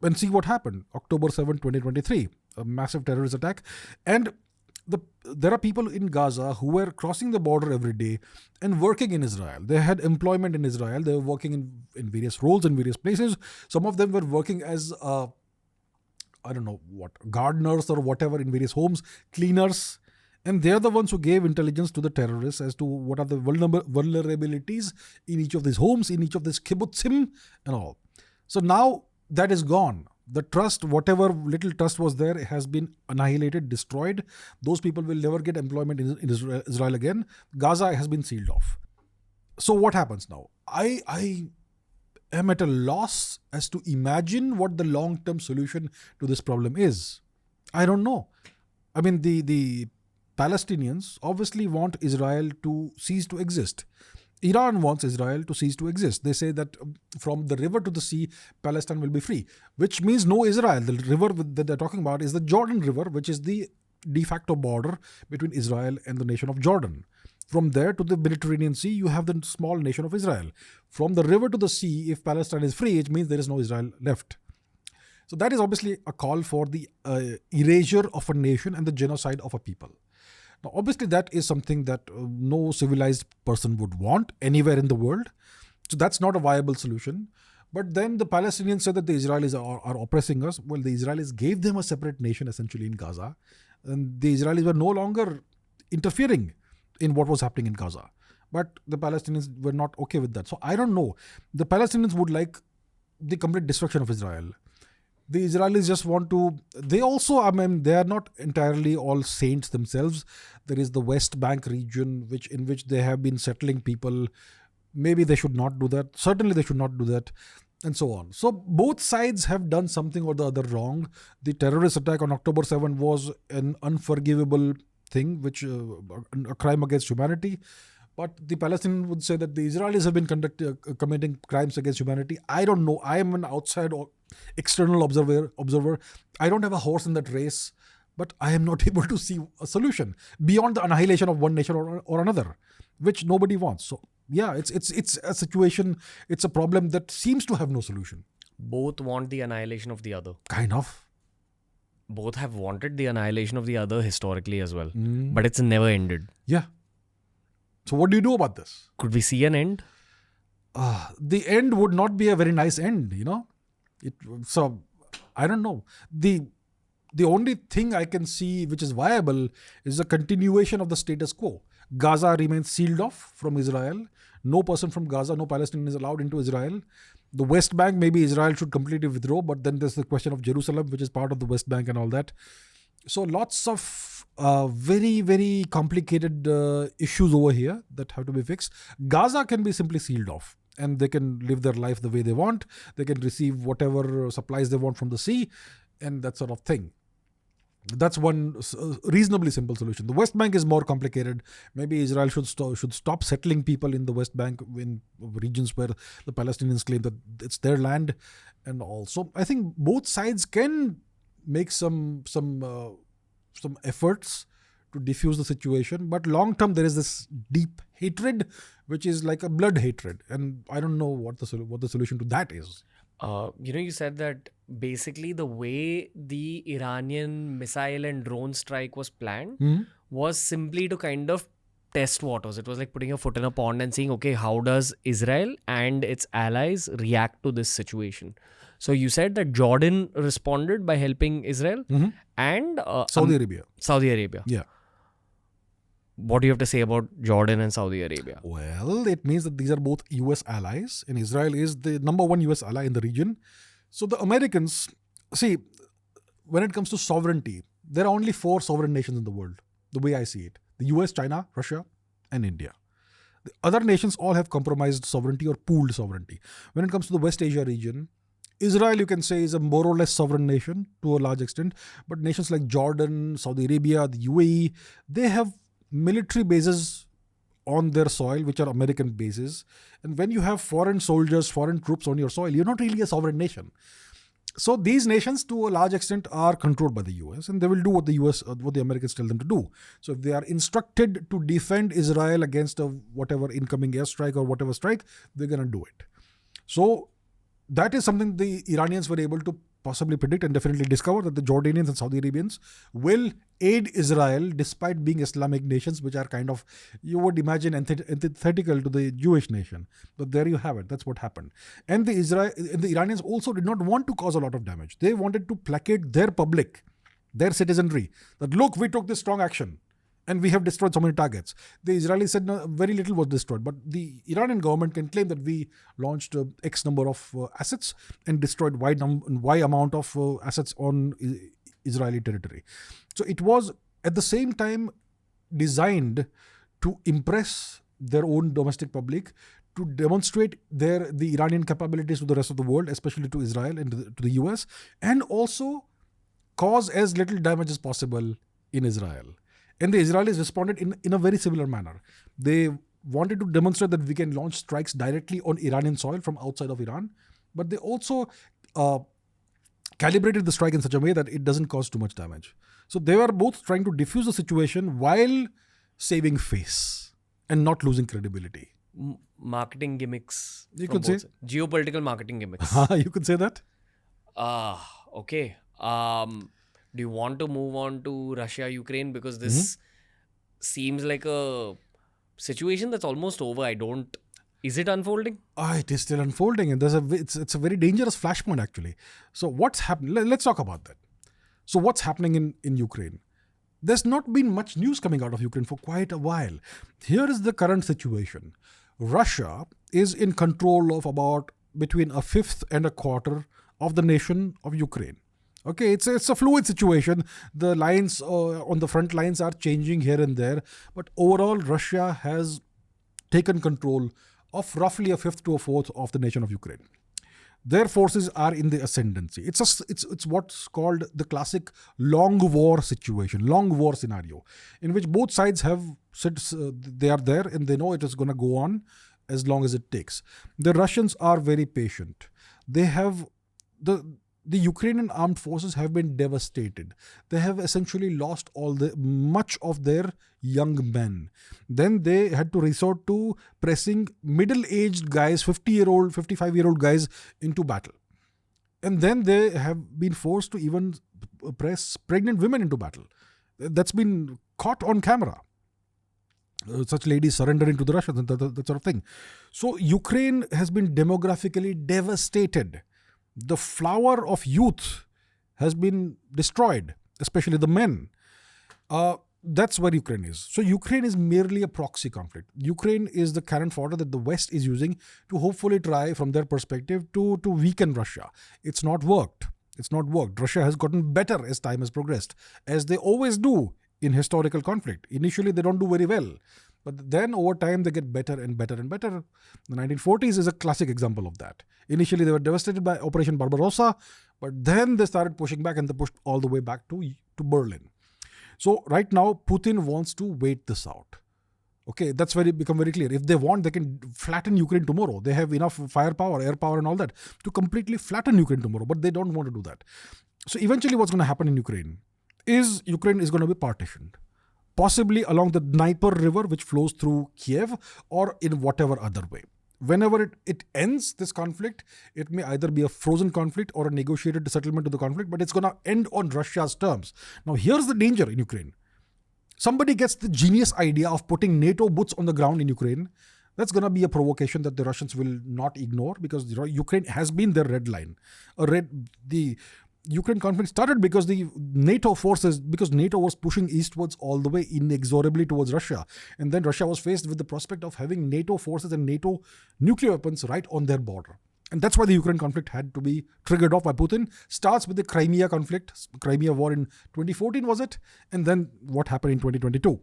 And see what happened. October 7, 2023, a massive terrorist attack. And there are people in Gaza who were crossing the border every day and working in Israel. They had employment in Israel. They were working in various roles in various places. Some of them were working as, gardeners or whatever in various homes, cleaners. And they're the ones who gave intelligence to the terrorists as to what are the vulnerabilities in each of these homes, in each of these kibbutzim and all. So now that is gone. The trust, whatever little trust was there, has been annihilated, destroyed. Those people will never get employment in Israel again. Gaza has been sealed off. So what happens now? I am at a loss as to imagine what the long-term solution to this problem is. I don't know. I mean, the Palestinians obviously want Israel to cease to exist. Iran wants Israel to cease to exist. They say that from the river to the sea, Palestine will be free, which means no Israel. The river that they're talking about is the Jordan River, which is the de facto border between Israel and the nation of Jordan. From there to the Mediterranean Sea, you have the small nation of Israel. From the river to the sea, if Palestine is free, it means there is no Israel left. So that is obviously a call for the erasure of a nation and the genocide of a people. Now, obviously, that is something that no civilized person would want anywhere in the world. So that's not a viable solution. But then the Palestinians said that the Israelis are oppressing us. Well, the Israelis gave them a separate nation essentially in Gaza. And the Israelis were no longer interfering in what was happening in Gaza. But the Palestinians were not okay with that. So I don't know. The Palestinians would like the complete destruction of Israel. The Israelis just want to, they also, they are not entirely all saints themselves. There is the West Bank region in which they have been settling people. Maybe they should not do that. Certainly they should not do that, and so on. So both sides have done something or the other wrong. The terrorist attack on October 7 was an unforgivable thing, which a crime against humanity. But the Palestinians would say that the Israelis have been committing crimes against humanity. I don't know. I am an outside or external observer. I don't have a horse in that race, but I am not able to see a solution beyond the annihilation of one nation or another, which nobody wants. So yeah, it's a situation, it's a problem that seems to have no solution. Both want the annihilation of the other. Kind of. Both have wanted the annihilation of the other historically as well. But it's never ended. Yeah. So what do you do about this? Could we see an end? the end would not be a very nice end, So I don't know. The only thing I can see which is viable is a continuation of the status quo. Gaza remains sealed off from Israel. No person from Gaza, no Palestinian is allowed into Israel. The West Bank, maybe Israel should completely withdraw, but then there's the question of Jerusalem, which is part of the West Bank and all that. So lots of very, very complicated issues over here that have to be fixed. Gaza can be simply sealed off and they can live their life the way they want. They can receive whatever supplies they want from the sea and that sort of thing. That's one reasonably simple solution. The West Bank is more complicated. Maybe Israel should stop settling people in the West Bank in regions where the Palestinians claim that it's their land. And also, I think both sides can make some efforts to diffuse the situation. But long term, there is this deep hatred, which is like a blood hatred. And I don't know what the solution to that is. You said that basically the way the Iranian missile and drone strike was planned was simply to kind of test waters. It was like putting a foot in a pond and seeing, okay, how does Israel and its allies react to this situation? So you said that Jordan responded by helping Israel and Saudi Arabia. Saudi Arabia. Yeah. What do you have to say about Jordan and Saudi Arabia? Well, it means that these are both US allies, and Israel is the number one US ally in the region. So the Americans, see, when it comes to sovereignty, there are only 4 sovereign nations in the world, the way I see it. The US, China, Russia, and India. The other nations all have compromised sovereignty or pooled sovereignty. When it comes to the West Asia region, Israel, you can say, is a more or less sovereign nation to a large extent. But nations like Jordan, Saudi Arabia, the UAE, they have military bases on their soil, which are American bases. And when you have foreign soldiers, foreign troops on your soil, you're not really a sovereign nation. So these nations, to a large extent, are controlled by the US, and they will do what the Americans tell them to do. So if they are instructed to defend Israel against whatever incoming airstrike or whatever strike, they're going to do it. So that is something the Iranians were able to possibly predict and definitely discover, that the Jordanians and Saudi Arabians will aid Israel despite being Islamic nations, which are kind of, you would imagine, antithetical to the Jewish nation. But there you have it. That's what happened. And the Iranians also did not want to cause a lot of damage. They wanted to placate their public, their citizenry, that look, we took this strong action and we have destroyed so many targets. The Israelis said no, very little was destroyed, but the Iranian government can claim that we launched X number of assets and destroyed Y amount of assets on Israeli territory. So it was at the same time designed to impress their own domestic public, to demonstrate the Iranian capabilities to the rest of the world, especially to Israel and to the US, and also cause as little damage as possible in Israel. And the Israelis responded in a very similar manner. They wanted to demonstrate that we can launch strikes directly on Iranian soil from outside of Iran, but they also calibrated the strike in such a way that it doesn't cause too much damage. So they were both trying to diffuse the situation while saving face and not losing credibility. Marketing gimmicks. You could say. Geopolitical marketing gimmicks. You could say that. Okay. Do you want to move on to Russia-Ukraine? Because this seems like a situation that's almost over. Is it unfolding? It is still unfolding, and it's a very dangerous flashpoint actually. So what's happening? Let's talk about that. So what's happening in Ukraine? There's not been much news coming out of Ukraine for quite a while. Here is the current situation. Russia is in control of about between a fifth and a quarter of the nation of Ukraine. Okay, it's a fluid situation. The lines on the front lines are changing here and there, but overall Russia has taken control of roughly a fifth to a fourth of the nation of Ukraine. Their forces are in the ascendancy. It's what's called the classic long war situation, long war scenario, in which both sides have said they are there and they know it is going to go on as long as it takes. The Russians are very patient. They have the Ukrainian armed forces have been devastated. They have essentially lost much of their young men. Then they had to resort to pressing middle-aged guys, 50-year-old, 55-year-old guys into battle. And then they have been forced to even press pregnant women into battle. That's been caught on camera. such ladies surrendering to the Russians and that sort of thing. So Ukraine has been demographically devastated. The flower of youth has been destroyed, especially the men. That's where Ukraine is. So Ukraine is merely a proxy conflict. Ukraine is the cannon fodder that the West is using to hopefully try, from their perspective, to weaken Russia. It's not worked. Russia has gotten better as time has progressed, as they always do in historical conflict. Initially, they don't do very well. But then over time, they get better and better and better. The 1940s is a classic example of that. Initially, they were devastated by Operation Barbarossa, but then they started pushing back and they pushed all the way back to Berlin. So right now, Putin wants to wait this out. Okay, that's become very clear. If they want, they can flatten Ukraine tomorrow. They have enough firepower, air power and all that to completely flatten Ukraine tomorrow, but they don't want to do that. So eventually what's going to happen in Ukraine is going to be partitioned. Possibly along the Dnieper River, which flows through Kiev, or in whatever other way. Whenever it ends, this conflict, it may either be a frozen conflict or a negotiated settlement to the conflict, but it's going to end on Russia's terms. Now, here's the danger in Ukraine. Somebody gets the genius idea of putting NATO boots on the ground in Ukraine. That's going to be a provocation that the Russians will not ignore, because Ukraine has been their red line. The Ukraine conflict started because NATO was pushing eastwards all the way inexorably towards Russia. And then Russia was faced with the prospect of having NATO forces and NATO nuclear weapons right on their border. And that's why the Ukraine conflict had to be triggered off by Putin. Starts with the Crimea conflict, Crimea war in 2014 was it? And then what happened in 2022.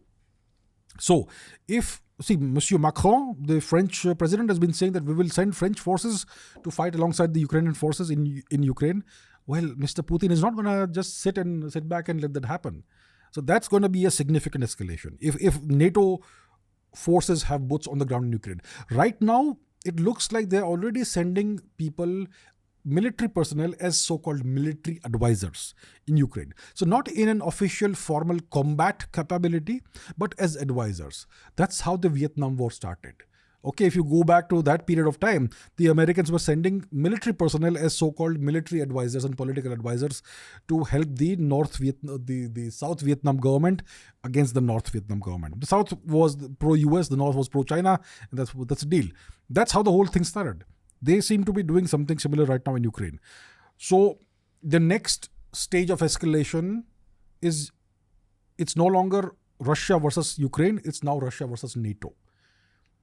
So Monsieur Macron, the French president, has been saying that we will send French forces to fight alongside the Ukrainian forces in Ukraine. Well, Mr. Putin is not going to just sit back and let that happen. So that's going to be a significant escalation if NATO forces have boots on the ground in Ukraine. Right now, it looks like they're already sending military personnel as so-called military advisors in Ukraine. So not in an official formal combat capability, but as advisors. That's how the Vietnam War started. Okay, if you go back to that period of time, the Americans were sending military personnel as so-called military advisors and political advisors to help the South Vietnam government against the North Vietnam government. The South was pro-US, the North was pro-China, and that's the deal. That's how the whole thing started. They seem to be doing something similar right now in Ukraine. So the next stage of escalation it's no longer Russia versus Ukraine, it's now Russia versus NATO.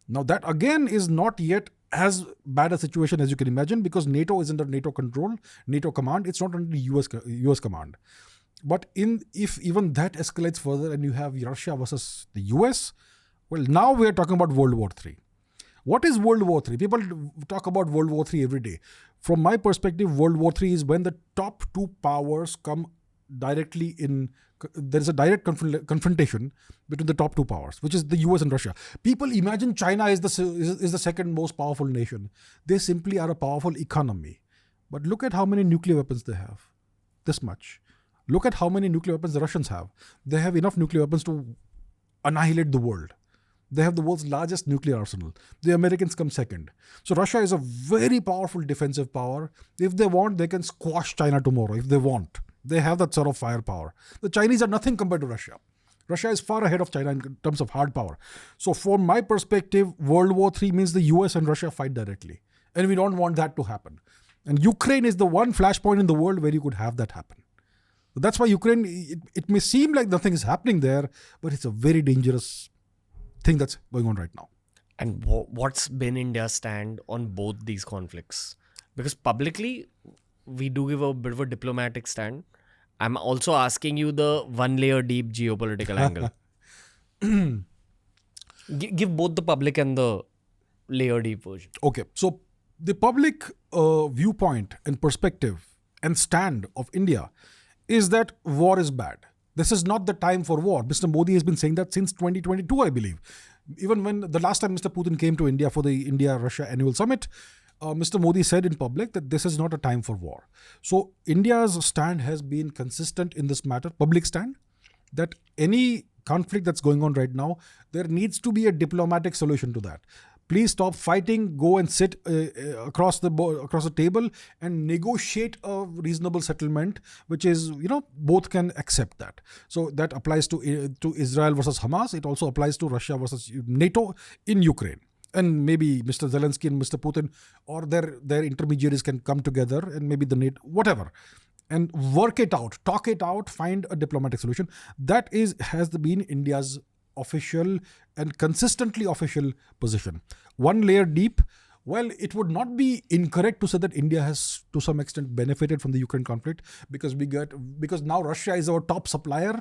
Now that again is not yet as bad a situation as you can imagine, because NATO is under NATO control, NATO command. It's not under US command. But if even that escalates further and you have Russia versus the US, well, now we are talking about World War III. What is World War III? People talk about World War III every day. From my perspective, World War III is when the top two powers come directly there is a direct confrontation between the top two powers, which is the US and Russia. People imagine China is the second most powerful nation. They simply are a powerful economy. But look at how many nuclear weapons they have. This much. Look at how many nuclear weapons the Russians have. They have enough nuclear weapons to annihilate the world. They have the world's largest nuclear arsenal. The Americans come second. So Russia is a very powerful defensive power. If they want, they can squash China tomorrow if they want. They have that sort of firepower. The Chinese are nothing compared to Russia. Russia is far ahead of China in terms of hard power. So from my perspective, World War III means the US and Russia fight directly. And we don't want that to happen. And Ukraine is the one flashpoint in the world where you could have that happen. That's why Ukraine, it may seem like nothing is happening there, but it's a very dangerous thing that's going on right now. And what's been India's stand on both these conflicts? Because publicly, we do give a bit of a diplomatic stand. I'm also asking you the one layer deep geopolitical angle. Give both the public and the layer deep version. Okay, so the public viewpoint and perspective and stand of India is that war is bad. This is not the time for war. Mr. Modi has been saying that since 2022, I believe. Even when the last time Mr. Putin came to India for the India-Russia annual summit, Mr. Modi said in public that this is not a time for war. So India's stand has been consistent in this matter, public stand, that any conflict that's going on right now, there needs to be a diplomatic solution to that. Please stop fighting. Go and sit across the table and negotiate a reasonable settlement, which is, both can accept that. So that applies to Israel versus Hamas. It also applies to Russia versus NATO in Ukraine. And maybe Mr. Zelensky and Mr. Putin or their intermediaries can come together, and maybe the NATO, whatever, and work it out, talk it out, find a diplomatic solution. That has been India's official and consistently official position. One layer deep, well, it would not be incorrect to say that India has to some extent benefited from the Ukraine conflict, because now Russia is our top supplier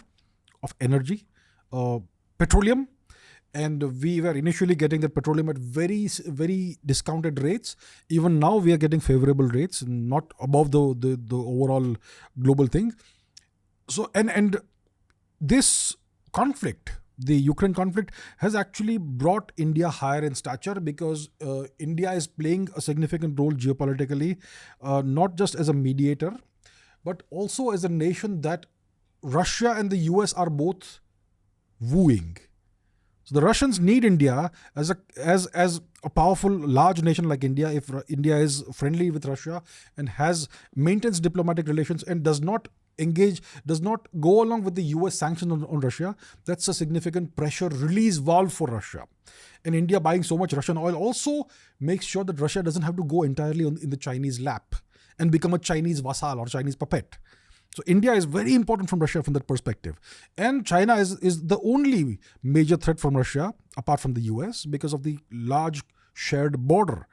of energy, petroleum, and we were initially getting that petroleum at very, very discounted rates. Even now we are getting favorable rates, not above the overall global thing. So and this conflict, the Ukraine conflict, has actually brought India higher in stature, because India is playing a significant role geopolitically, not just as a mediator, but also as a nation that Russia and the US are both wooing. So the Russians need India as a powerful, large nation like India. If India is friendly with Russia and maintains diplomatic relations and does not go along with the US sanctions on Russia, that's a significant pressure release valve for Russia. And India buying so much Russian oil also makes sure that Russia doesn't have to go entirely in the Chinese lap and become a Chinese vassal or Chinese puppet. So India is very important from Russia from that perspective. And China is the only major threat from Russia, apart from the US, because of the large shared border.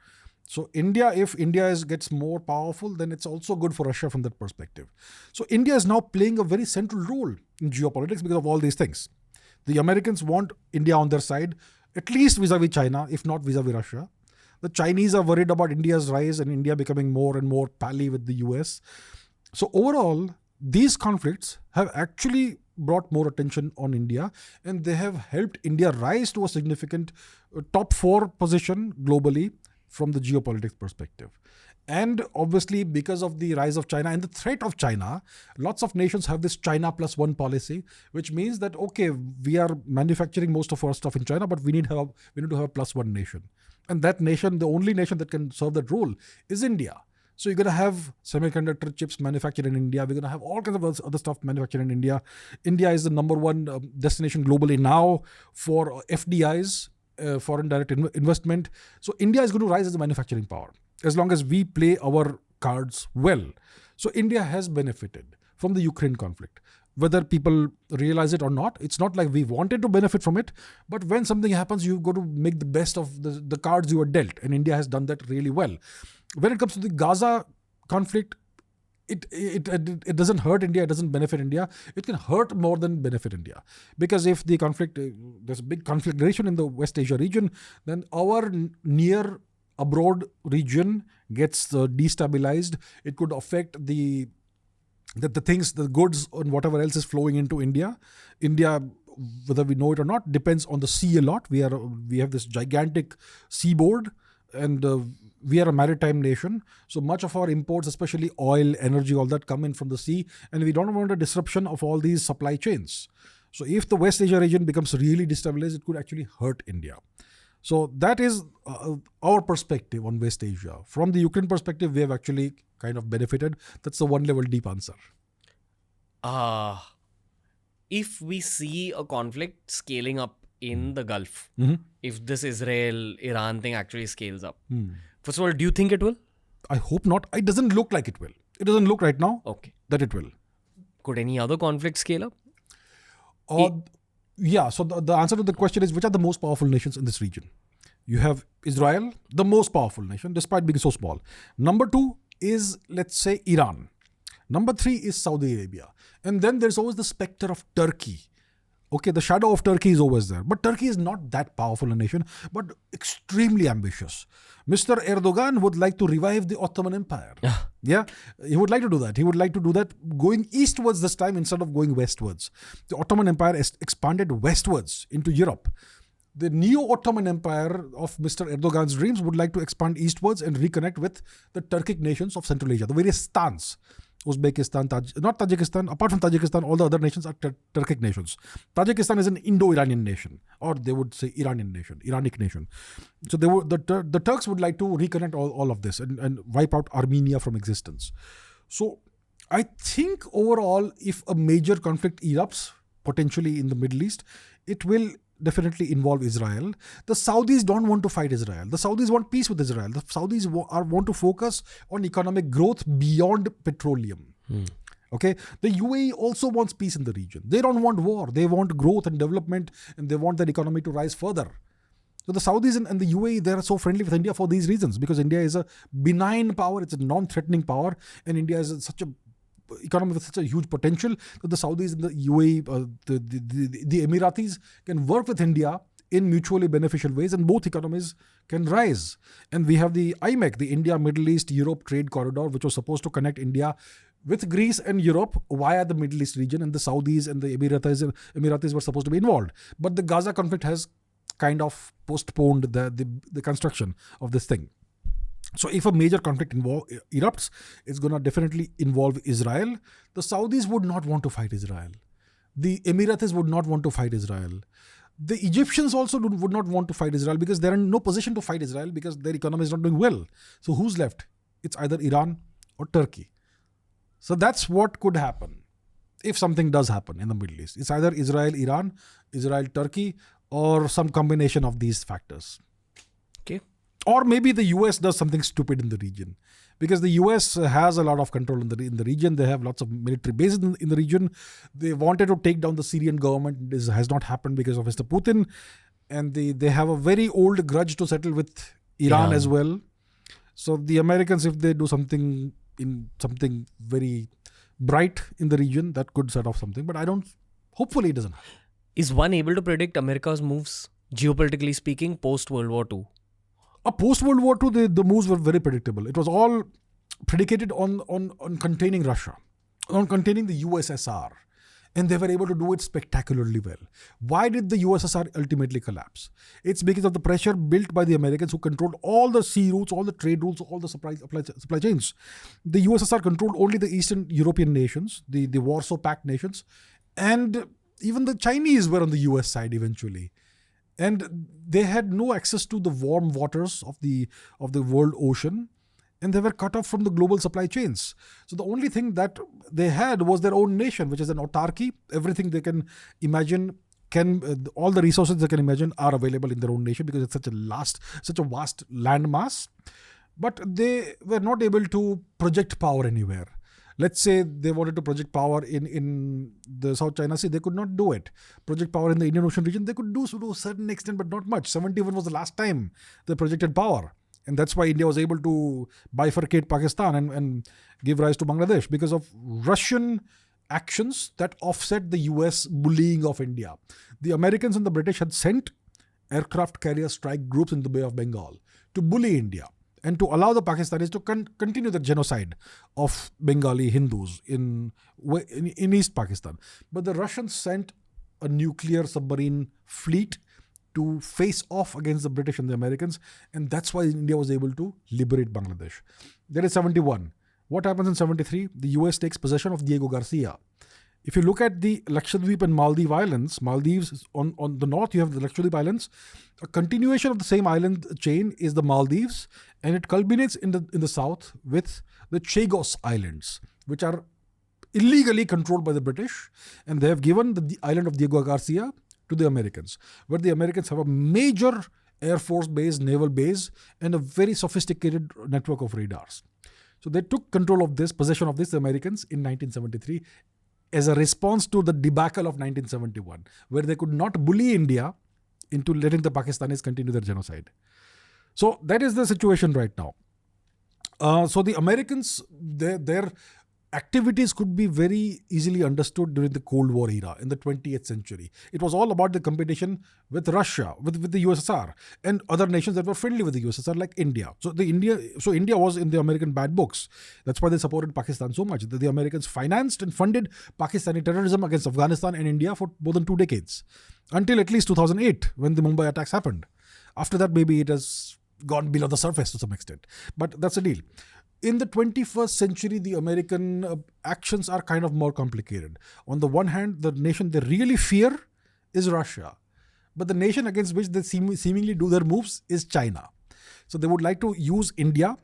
So if India gets more powerful, then it's also good for Russia from that perspective. So India is now playing a very central role in geopolitics because of all these things. The Americans want India on their side, at least vis-a-vis China, if not vis-a-vis Russia. The Chinese are worried about India's rise and India becoming more and more pally with the US. So overall, these conflicts have actually brought more attention on India, and they have helped India rise to a significant top 4 position globally from the geopolitics perspective. And obviously, because of the rise of China and the threat of China, lots of nations have this China plus one policy, which means that, okay, we are manufacturing most of our stuff in China, but we need to have a plus one nation. And that nation, the only nation that can serve that role, is India. So you're going to have semiconductor chips manufactured in India. We're going to have all kinds of other stuff manufactured in India. India is the number one destination globally now for FDIs, foreign direct investment. So India is going to rise as a manufacturing power as long as we play our cards well. So India has benefited from the Ukraine conflict. Whether people realize it or not, it's not like we wanted to benefit from it, but when something happens, you've got to make the best of the cards you are dealt, and India has done that really well. When it comes to the Gaza conflict, it doesn't hurt India, it doesn't benefit India. It can hurt more than benefit India. Because if the conflict, there's a big conflagration in the West Asia region, then our near abroad region gets destabilized. It could affect the goods and whatever else is flowing into India. India, whether we know it or not, depends on the sea a lot. We have this gigantic seaboard, and we are a maritime nation. So much of our imports, especially oil, energy, all that, come in from the sea, and we don't want a disruption of all these supply chains. So if the West Asia region becomes really destabilized, it could actually hurt India. So that is our perspective on West Asia. From the Ukraine perspective, we have actually kind of benefited. That's the one level deep answer. If we see a conflict scaling up in the Gulf, if this Israel-Iran thing actually scales up, first of all, do you think it will? I hope not. It doesn't look like it will. It doesn't look right now that it will. Could any other conflict scale up? Yeah, so the answer to the question is, which are the most powerful nations in this region? You have Israel, the most powerful nation, despite being so small. Number 2 is, let's say, Iran. Number 3 is Saudi Arabia. And then there's always the specter of Turkey. Okay, the shadow of Turkey is always there. But Turkey is not that powerful a nation, but extremely ambitious. Mr. Erdogan would like to revive the Ottoman Empire. Yeah, he would like to do that. He would like to do that going eastwards this time instead of going westwards. The Ottoman Empire expanded westwards into Europe. The neo-Ottoman Empire of Mr. Erdogan's dreams would like to expand eastwards and reconnect with the Turkic nations of Central Asia, the various stans. Uzbekistan, not Tajikistan, apart from Tajikistan, all the other nations are Turkic nations. Tajikistan is an Indo-Iranian nation, or they would say Iranic nation. So the Turks would like to reconnect all of this and wipe out Armenia from existence. So I think overall, if a major conflict erupts, potentially in the Middle East, it will definitely involve Israel. The Saudis don't want to fight Israel. The Saudis want peace with Israel. The Saudis want to focus on economic growth beyond petroleum. Okay, the UAE also wants peace in the region. They don't want war. They want growth and development, and they want their economy to rise further. So the Saudis and the UAE, they are so friendly with India for these reasons, because India is a benign power. It's a non-threatening power, and India is such a economy with such a huge potential that the Saudis and the UAE, the Emiratis can work with India in mutually beneficial ways, and both economies can rise. And we have the IMEC, the India, Middle East, Europe Trade Corridor, which was supposed to connect India with Greece and Europe via the Middle East region, and the Saudis and the Emiratis were supposed to be involved. But the Gaza conflict has kind of postponed the construction of this thing. So if a major conflict erupts, it's going to definitely involve Israel. The Saudis would not want to fight Israel. The Emiratis would not want to fight Israel. The Egyptians also would not want to fight Israel, because they're in no position to fight Israel because their economy is not doing well. So who's left? It's either Iran or Turkey. So that's what could happen if something does happen in the Middle East. It's either Israel, Iran, Israel, Turkey, or some combination of these factors. Okay. Or maybe the US does something stupid in the region, because the US has a lot of control in the region. They have lots of military bases in the region. They wanted to take down the Syrian government. This has not happened because of Mr. Putin. And they have a very old grudge to settle with Iran as well. So the Americans, if they do something very bright in the region, that could set off something. But hopefully it doesn't. Is one able to predict America's moves, geopolitically speaking, post-World War II? Post-World War II, the moves were very predictable. It was all predicated on containing Russia, on containing the USSR. And they were able to do it spectacularly well. Why did the USSR ultimately collapse? It's because of the pressure built by the Americans, who controlled all the sea routes, all the trade routes, all the supply chains. The USSR controlled only the Eastern European nations, the Warsaw Pact nations, and even the Chinese were on the US side eventually. And they had no access to the warm waters of the world ocean, and they were cut off from the global supply chains. So the only thing that they had was their own nation, which is an autarky. Everything they can imagine, all the resources they can imagine are available in their own nation, because it's such a vast landmass. But they were not able to project power anywhere. Let's say they wanted to project power in the South China Sea, they could not do it. Project power in the Indian Ocean region, they could do so to a certain extent, but not much. 71 was the last time they projected power. And that's why India was able to bifurcate Pakistan and give rise to Bangladesh, because of Russian actions that offset the US bullying of India. The Americans and the British had sent aircraft carrier strike groups in the Bay of Bengal to bully India and to allow the Pakistanis to continue the genocide of Bengali Hindus in East Pakistan. But the Russians sent a nuclear submarine fleet to face off against the British and the Americans, and that's why India was able to liberate Bangladesh. There is 71. What happens in 73? The US takes possession of Diego Garcia. If you look at the Lakshadweep and Maldives Islands, Maldives on the north, you have the Lakshadweep Islands. A continuation of the same island chain is the Maldives, and it culminates in the south with the Chagos Islands, which are illegally controlled by the British, and they have given the island of Diego Garcia to the Americans, where the Americans have a major Air Force base, naval base, and a very sophisticated network of radars. So they took possession of this, the Americans, in 1973, as a response to the debacle of 1971, where they could not bully India into letting the Pakistanis continue their genocide. So that is the situation right now. So the Americans, their activities could be very easily understood during the Cold War era in the 20th century. It was all about the competition with Russia, with the USSR, and other nations that were friendly with the USSR, like India. So India was in the American bad books. That's why they supported Pakistan so much. The Americans financed and funded Pakistani terrorism against Afghanistan and India for more than 2 decades, until at least 2008, when the Mumbai attacks happened. After that, maybe it has gone below the surface to some extent. But that's the deal. in the 21st century, the American actions are kind of more complicated. On the one hand, the nation they really fear is Russia. But the nation against which they seemingly do their moves is China. So they would like to use India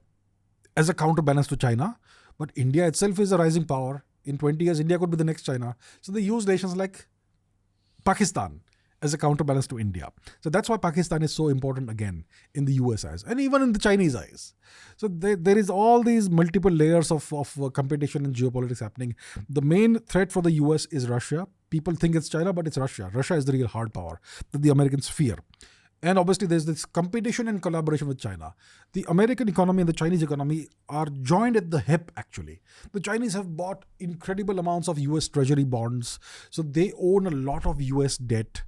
as a counterbalance to China. But India itself is a rising power. In 20 years, India could be the next China. So they use nations like Pakistan as a counterbalance to India. So that's why Pakistan is so important again in the US eyes and even in the Chinese eyes. So there is all these multiple layers of competition and geopolitics happening. The main threat for the US is Russia. People think it's China, but it's Russia. Russia is the real hard power that the Americans fear. And obviously, there's this competition and collaboration with China. The American economy and the Chinese economy are joined at the hip, actually. The Chinese have bought incredible amounts of US Treasury bonds. So they own a lot of US debt.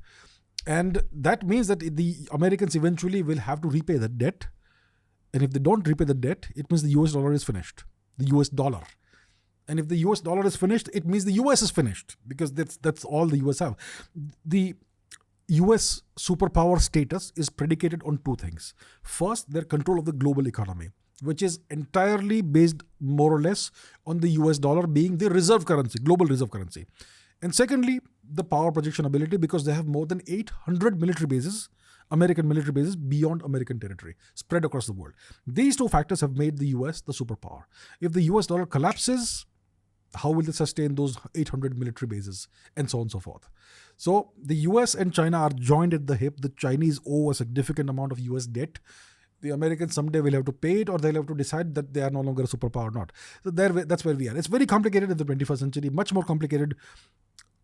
And that means that the Americans eventually will have to repay that debt. And if they don't repay the debt, it means the US dollar is finished. The US dollar. And if the US dollar is finished, it means the US is finished, because that's all the US have. The US superpower status is predicated on two things. First, their control of the global economy, which is entirely based more or less on the US dollar being the reserve currency, global reserve currency. And secondly, the power projection ability, because they have more than 800 military bases, American military bases beyond American territory, spread across the world. These two factors have made the US the superpower. If the US dollar collapses, how will they sustain those 800 military bases, and so on and so forth? So the US and China are joined at the hip. The Chinese owe a significant amount of US debt. The Americans someday will have to pay it, or they'll have to decide that they are no longer a superpower or not. So that's where we are. It's very complicated in the 21st century, much more complicated.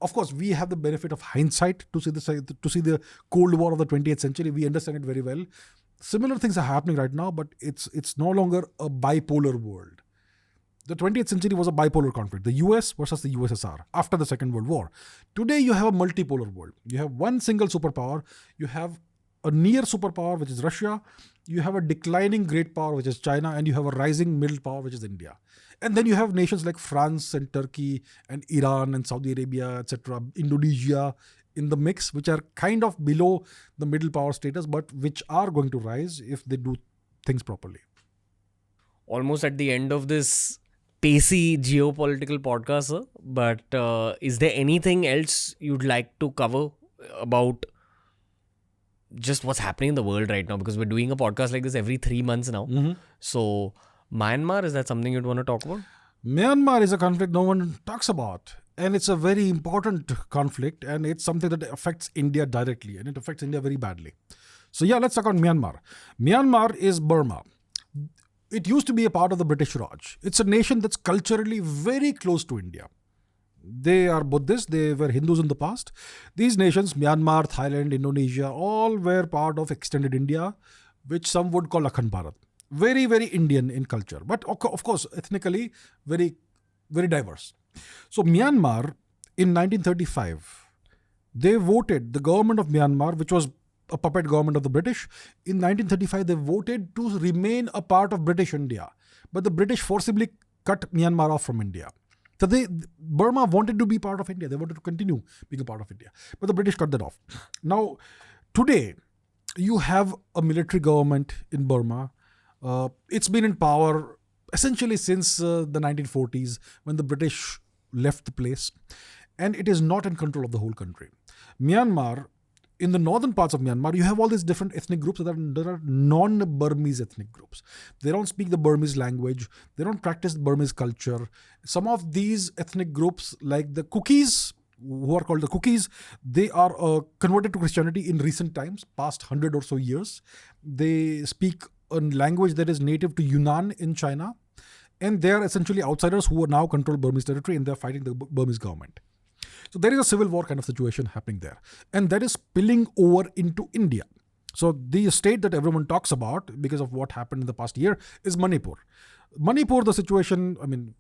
Of course, we have the benefit of hindsight to see the Cold War of the 20th century. We understand it very well. Similar things are happening right now, but it's no longer a bipolar world. The 20th century was a bipolar conflict, the US versus the USSR after the Second World War. Today, you have a multipolar world. You have one single superpower. You have a near superpower, which is Russia. You have a declining great power, which is China. And you have a rising middle power, which is India. And then you have nations like France and Turkey and Iran and Saudi Arabia, etc., Indonesia in the mix, which are kind of below the middle power status, but which are going to rise if they do things properly. Almost at the end of this pacey geopolitical podcast, sir. But is there anything else you'd like to cover about just what's happening in the world right now? Because we're doing a podcast like this every 3 months now. Mm-hmm. So Myanmar, is that something you'd want to talk about? Myanmar is a conflict no one talks about. And it's a very important conflict. And it's something that affects India directly. And it affects India very badly. So yeah, let's talk on Myanmar. Myanmar is Burma. It used to be a part of the British Raj. It's a nation that's culturally very close to India. They are Buddhists. They were Hindus in the past. These nations, Myanmar, Thailand, Indonesia, all were part of extended India, which some would call Akhand Bharat. Very, very Indian in culture. But of course, ethnically, very, very diverse. So Myanmar, in 1935, they voted, the government of Myanmar, which was a puppet government of the British, in 1935 they voted to remain a part of British India. But the British forcibly cut Myanmar off from India. So Burma wanted to be part of India. They wanted to continue being a part of India. But the British cut that off. Now, today, you have a military government in Burma. It's been in power essentially since the 1940s, when the British left the place. And it is not in control of the whole country. Myanmar, in the northern parts of Myanmar, you have all these different ethnic groups that are non-Burmese ethnic groups. They don't speak the Burmese language. They don't practice Burmese culture. Some of these ethnic groups, like the Kukis, who are called the Kukis, they are converted to Christianity in recent times, past 100 or so years. They speak a language that is native to Yunnan in China. And they are essentially outsiders who now control Burmese territory, and they're fighting the Burmese government. So there is a civil war kind of situation happening there. And that is spilling over into India. So the state that everyone talks about because of what happened in the past year is Manipur. Manipur, the situation,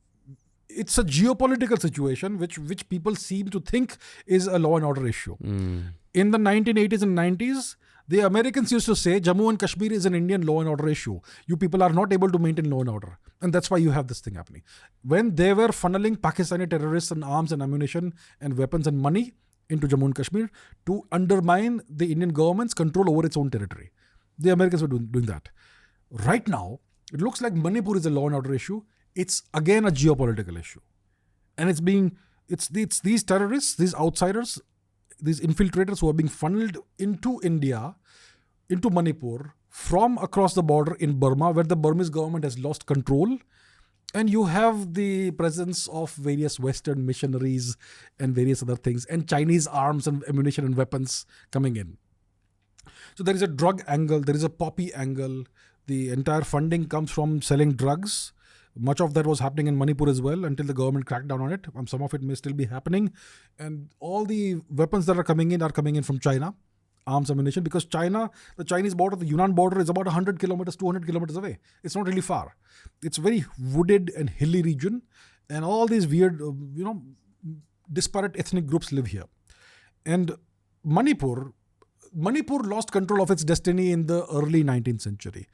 it's a geopolitical situation which people seem to think is a law and order issue. In the 1980s and 90s, the Americans used to say Jammu and Kashmir is an Indian law and order issue. You people are not able to maintain law and order. And that's why you have this thing happening. When they were funneling Pakistani terrorists and arms and ammunition and weapons and money into Jammu and Kashmir to undermine the Indian government's control over its own territory. The Americans were doing that. Right now, It looks like Manipur is a law and order issue. It's again a geopolitical issue. And it's these terrorists, these outsiders, these infiltrators who are being funneled into India, into Manipur, from across the border in Burma, where the Burmese government has lost control. And you have the presence of various Western missionaries and various other things, and Chinese arms and ammunition and weapons coming in. So there is a drug angle, there is a poppy angle. The entire funding comes from selling drugs. Much of that was happening in Manipur as well until the government cracked down on it. Some of it may still be happening. And all the weapons that are coming in from China, arms, ammunition, because China, the Chinese border, the Yunnan border is about 100 kilometers, 200 kilometers away. It's not really far. It's very wooded and hilly region. And all these weird, disparate ethnic groups live here. And Manipur lost control of its destiny in the early 19th century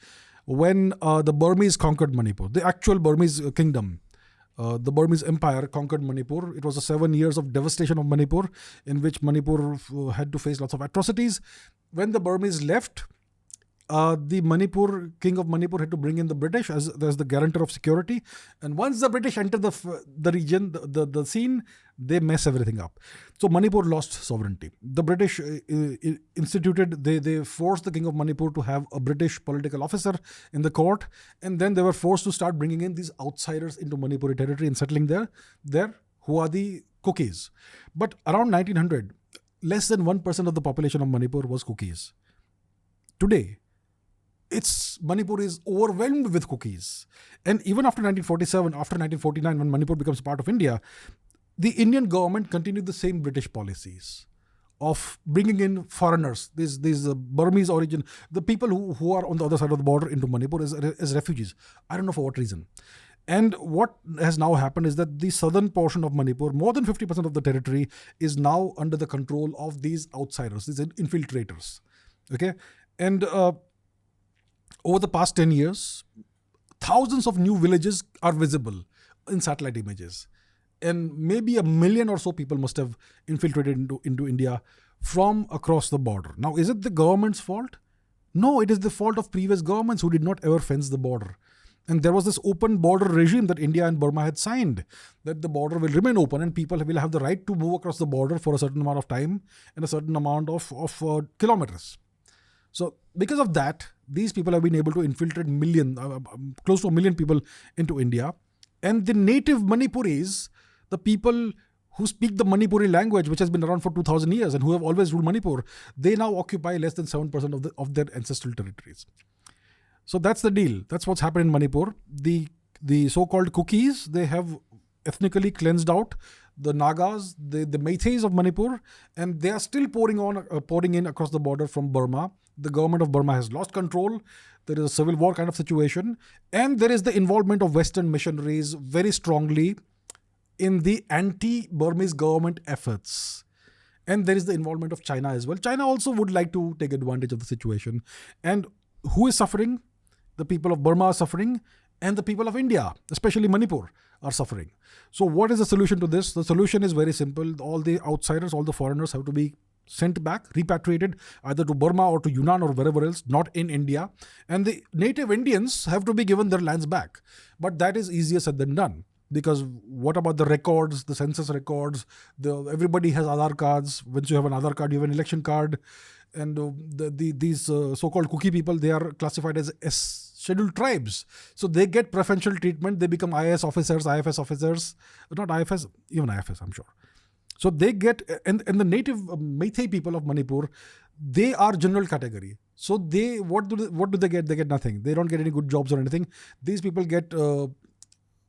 when the Burmese conquered Manipur, the actual Burmese kingdom. The Burmese Empire conquered Manipur. It was the 7 years of devastation of Manipur, in which Manipur had to face lots of atrocities. When the Burmese left, the king of Manipur had to bring in the British as the guarantor of security. And once the British enter the region, the scene, they mess everything up. So Manipur lost sovereignty. The British they forced the king of Manipur to have a British political officer in the court. And then they were forced to start bringing in these outsiders into Manipuri territory and settling there, who are the Cookies. But around 1900, less than 1% of the population of Manipur was Cookies. Today, Manipur is overwhelmed with Cookies. And even after 1947, after 1949, when Manipur becomes part of India, the Indian government continued the same British policies of bringing in foreigners, these Burmese origin, the people who are on the other side of the border into Manipur as refugees. I don't know for what reason. And what has now happened is that the southern portion of Manipur, more than 50% of the territory, is now under the control of these outsiders, these infiltrators. Okay? And over the past 10 years, thousands of new villages are visible in satellite images. And maybe 1 million or so people must have infiltrated into India from across the border. Now, is it the government's fault? No, it is the fault of previous governments who did not ever fence the border. And there was this open border regime that India and Burma had signed, that the border will remain open and people will have the right to move across the border for a certain amount of time and a certain amount of kilometers. So because of that, these people have been able to infiltrate close to 1 million people into India. And the native Manipuris, the people who speak the Manipuri language, which has been around for 2,000 years and who have always ruled Manipur, they now occupy less than 7% of their ancestral territories. So that's the deal. That's what's happened in Manipur. The so-called Cookies, they have ethnically cleansed out the Nagas, the Meiteis of Manipur, and they are still pouring in across the border from Burma. The government of Burma has lost control. There is a civil war kind of situation, and there is the involvement of Western missionaries very strongly in the anti-Burmese government efforts. And there is the involvement of China as well. China also would like to take advantage of the situation. And who is suffering? The people of Burma are suffering, and the people of India, especially Manipur, are suffering. So what is the solution to this? The solution is very simple. All the outsiders, all the foreigners have to be sent back, repatriated, either to Burma or to Yunnan or wherever else, not in India. And the native Indians have to be given their lands back. But that is easier said than done. Because what about the records, the census records? Everybody has Aadhaar cards. Once you have an Aadhaar card, you have an election card. And these so-called Cookie people, they are classified as scheduled tribes. So they get preferential treatment. They become IAS officers, IFS officers. Not IFS, even IFS, I'm sure. So they get, and the native Meitei people of Manipur, they are general category. So what do they get? They get nothing. They don't get any good jobs or anything. These people get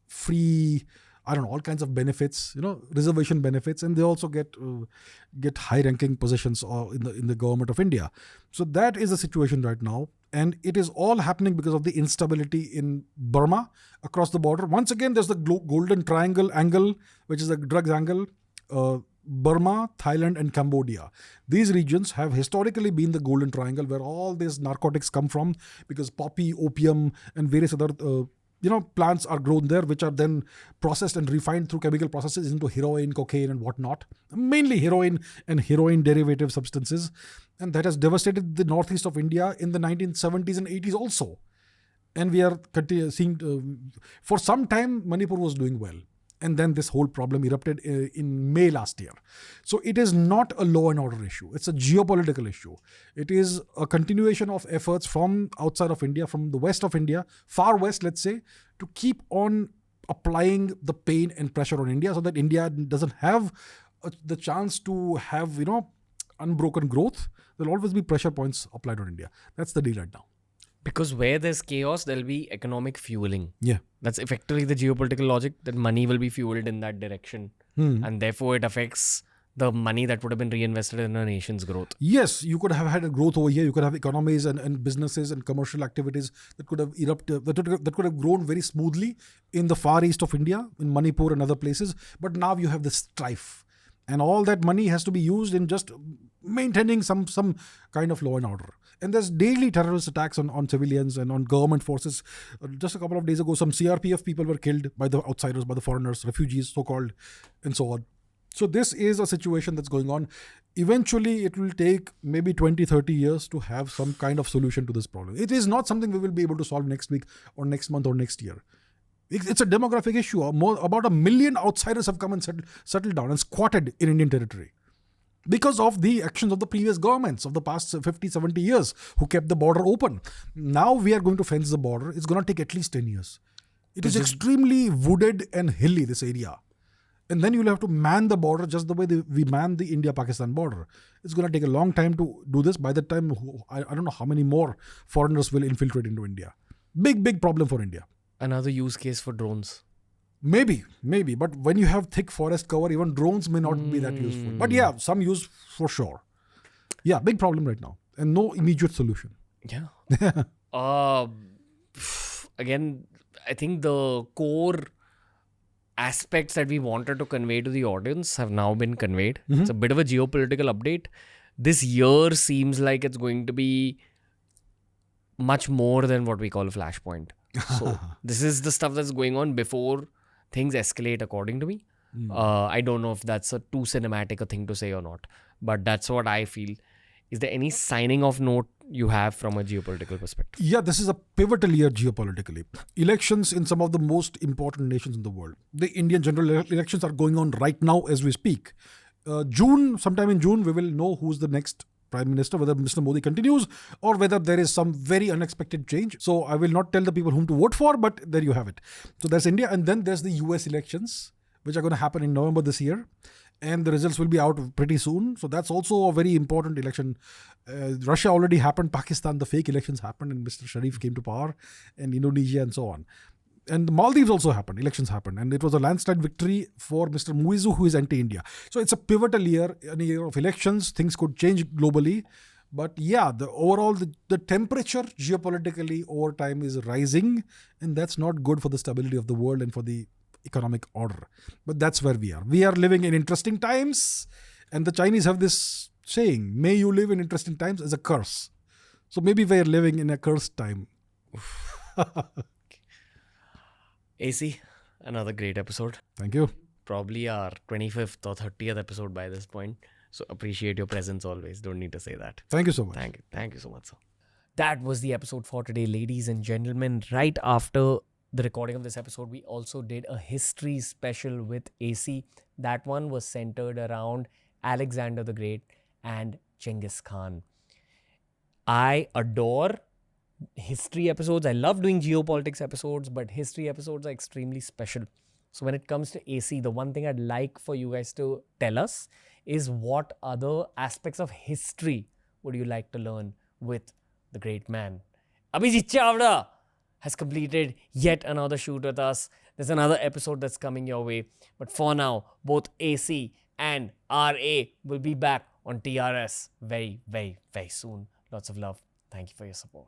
free, all kinds of benefits, reservation benefits, and they also get high-ranking positions in the government of India. So that is the situation right now, and it is all happening because of the instability in Burma across the border. Once again, there's the golden triangle angle, which is the drugs angle. Burma, Thailand, and Cambodia. These regions have historically been the golden triangle where all these narcotics come from, because poppy, opium, and various other plants are grown there, which are then processed and refined through chemical processes into heroin, cocaine, and whatnot. Mainly heroin and heroin derivative substances. And that has devastated the northeast of India in the 1970s and 80s also. And we are seeing, for some time, Manipur was doing well. And then this whole problem erupted in May last year. So it is not a law and order issue. It's a geopolitical issue. It is a continuation of efforts from outside of India, from the west of India, far west, let's say, to keep on applying the pain and pressure on India so that India doesn't have the chance to have, unbroken growth. There'll always be pressure points applied on India. That's the deal right now. Because where there's chaos, there'll be economic fueling. Yeah. That's effectively the geopolitical logic, that money will be fueled in that direction. And therefore it affects the money that would have been reinvested in a nation's growth. Yes, you could have had a growth over here. You could have economies and businesses and commercial activities that could have erupted, that could have grown very smoothly in the far east of India, in Manipur and other places. But now you have this strife. And all that money has to be used in just maintaining some kind of law and order. And there's daily terrorist attacks on civilians and on government forces. Just a couple of days ago, some CRPF people were killed by the outsiders, by the foreigners, refugees, so-called, and so on. So this is a situation that's going on. Eventually, it will take maybe 20, 30 years to have some kind of solution to this problem. It is not something we will be able to solve next week or next month or next year. It's a demographic issue. About 1 million outsiders have come and settled down and squatted in Indian territory because of the actions of the previous governments of the past 50, 70 years who kept the border open. Now we are going to fence the border. It's going to take at least 10 years. It is extremely wooded and hilly, this area. And then you'll have to man the border just the way we man the India-Pakistan border. It's going to take a long time to do this. By the time, I don't know how many more foreigners will infiltrate into India. Big problem for India. Another use case for drones. Maybe. But when you have thick forest cover, even drones may not be that useful. But yeah, some use for sure. Yeah, big problem right now. And no immediate solution. Yeah. Again, I think the core aspects that we wanted to convey to the audience have now been conveyed. It's a bit of a geopolitical update. This year seems like it's going to be much more than what we call a flashpoint. So this is the stuff that's going on before things escalate, according to me. I don't know if that's a too cinematic a thing to say or not, but that's what I feel. Is there any signing off note you have from a geopolitical perspective? Yeah, this is a pivotal year geopolitically. Elections in some of the most important nations in the world. The Indian general elections are going on right now as we speak. Sometime in June, we will know who's the next Prime Minister, whether Mr. Modi continues or whether there is some very unexpected change. So I will not tell the people whom to vote for, but there you have it. So that's India. And then there's the US elections, which are going to happen in November this year. And the results will be out pretty soon. So that's also a very important election. Russia already happened. Pakistan, the fake elections happened and Mr. Sharif came to power, and Indonesia and so on. And the Maldives also happened. Elections happened. And it was a landslide victory for Mr. Muizu, who is anti-India. So it's a pivotal year, a year of elections. Things could change globally. But yeah, the temperature geopolitically over time is rising. And that's not good for the stability of the world and for the economic order. But that's where we are. We are living in interesting times. And the Chinese have this saying, may you live in interesting times, as a curse. So maybe we are living in a cursed time. AC, another great episode. Thank you. Probably our 25th or 30th episode by this point. So appreciate your presence always. Don't need to say that. Thank you so much. Thank you so much, sir. That was the episode for today, ladies and gentlemen. Right after the recording of this episode, we also did a history special with AC. That one was centered around Alexander the Great and Genghis Khan. I adore history episodes. I love doing geopolitics episodes, but history episodes are extremely special. So when it comes to AC, the one thing I'd like for you guys to tell us is what other aspects of history would you like to learn with the great man. Abhijit Chavda has completed yet another shoot with us. There's another episode that's coming your way. But for now, both AC and RA will be back on TRS very, very, very soon. Lots of love. Thank you for your support.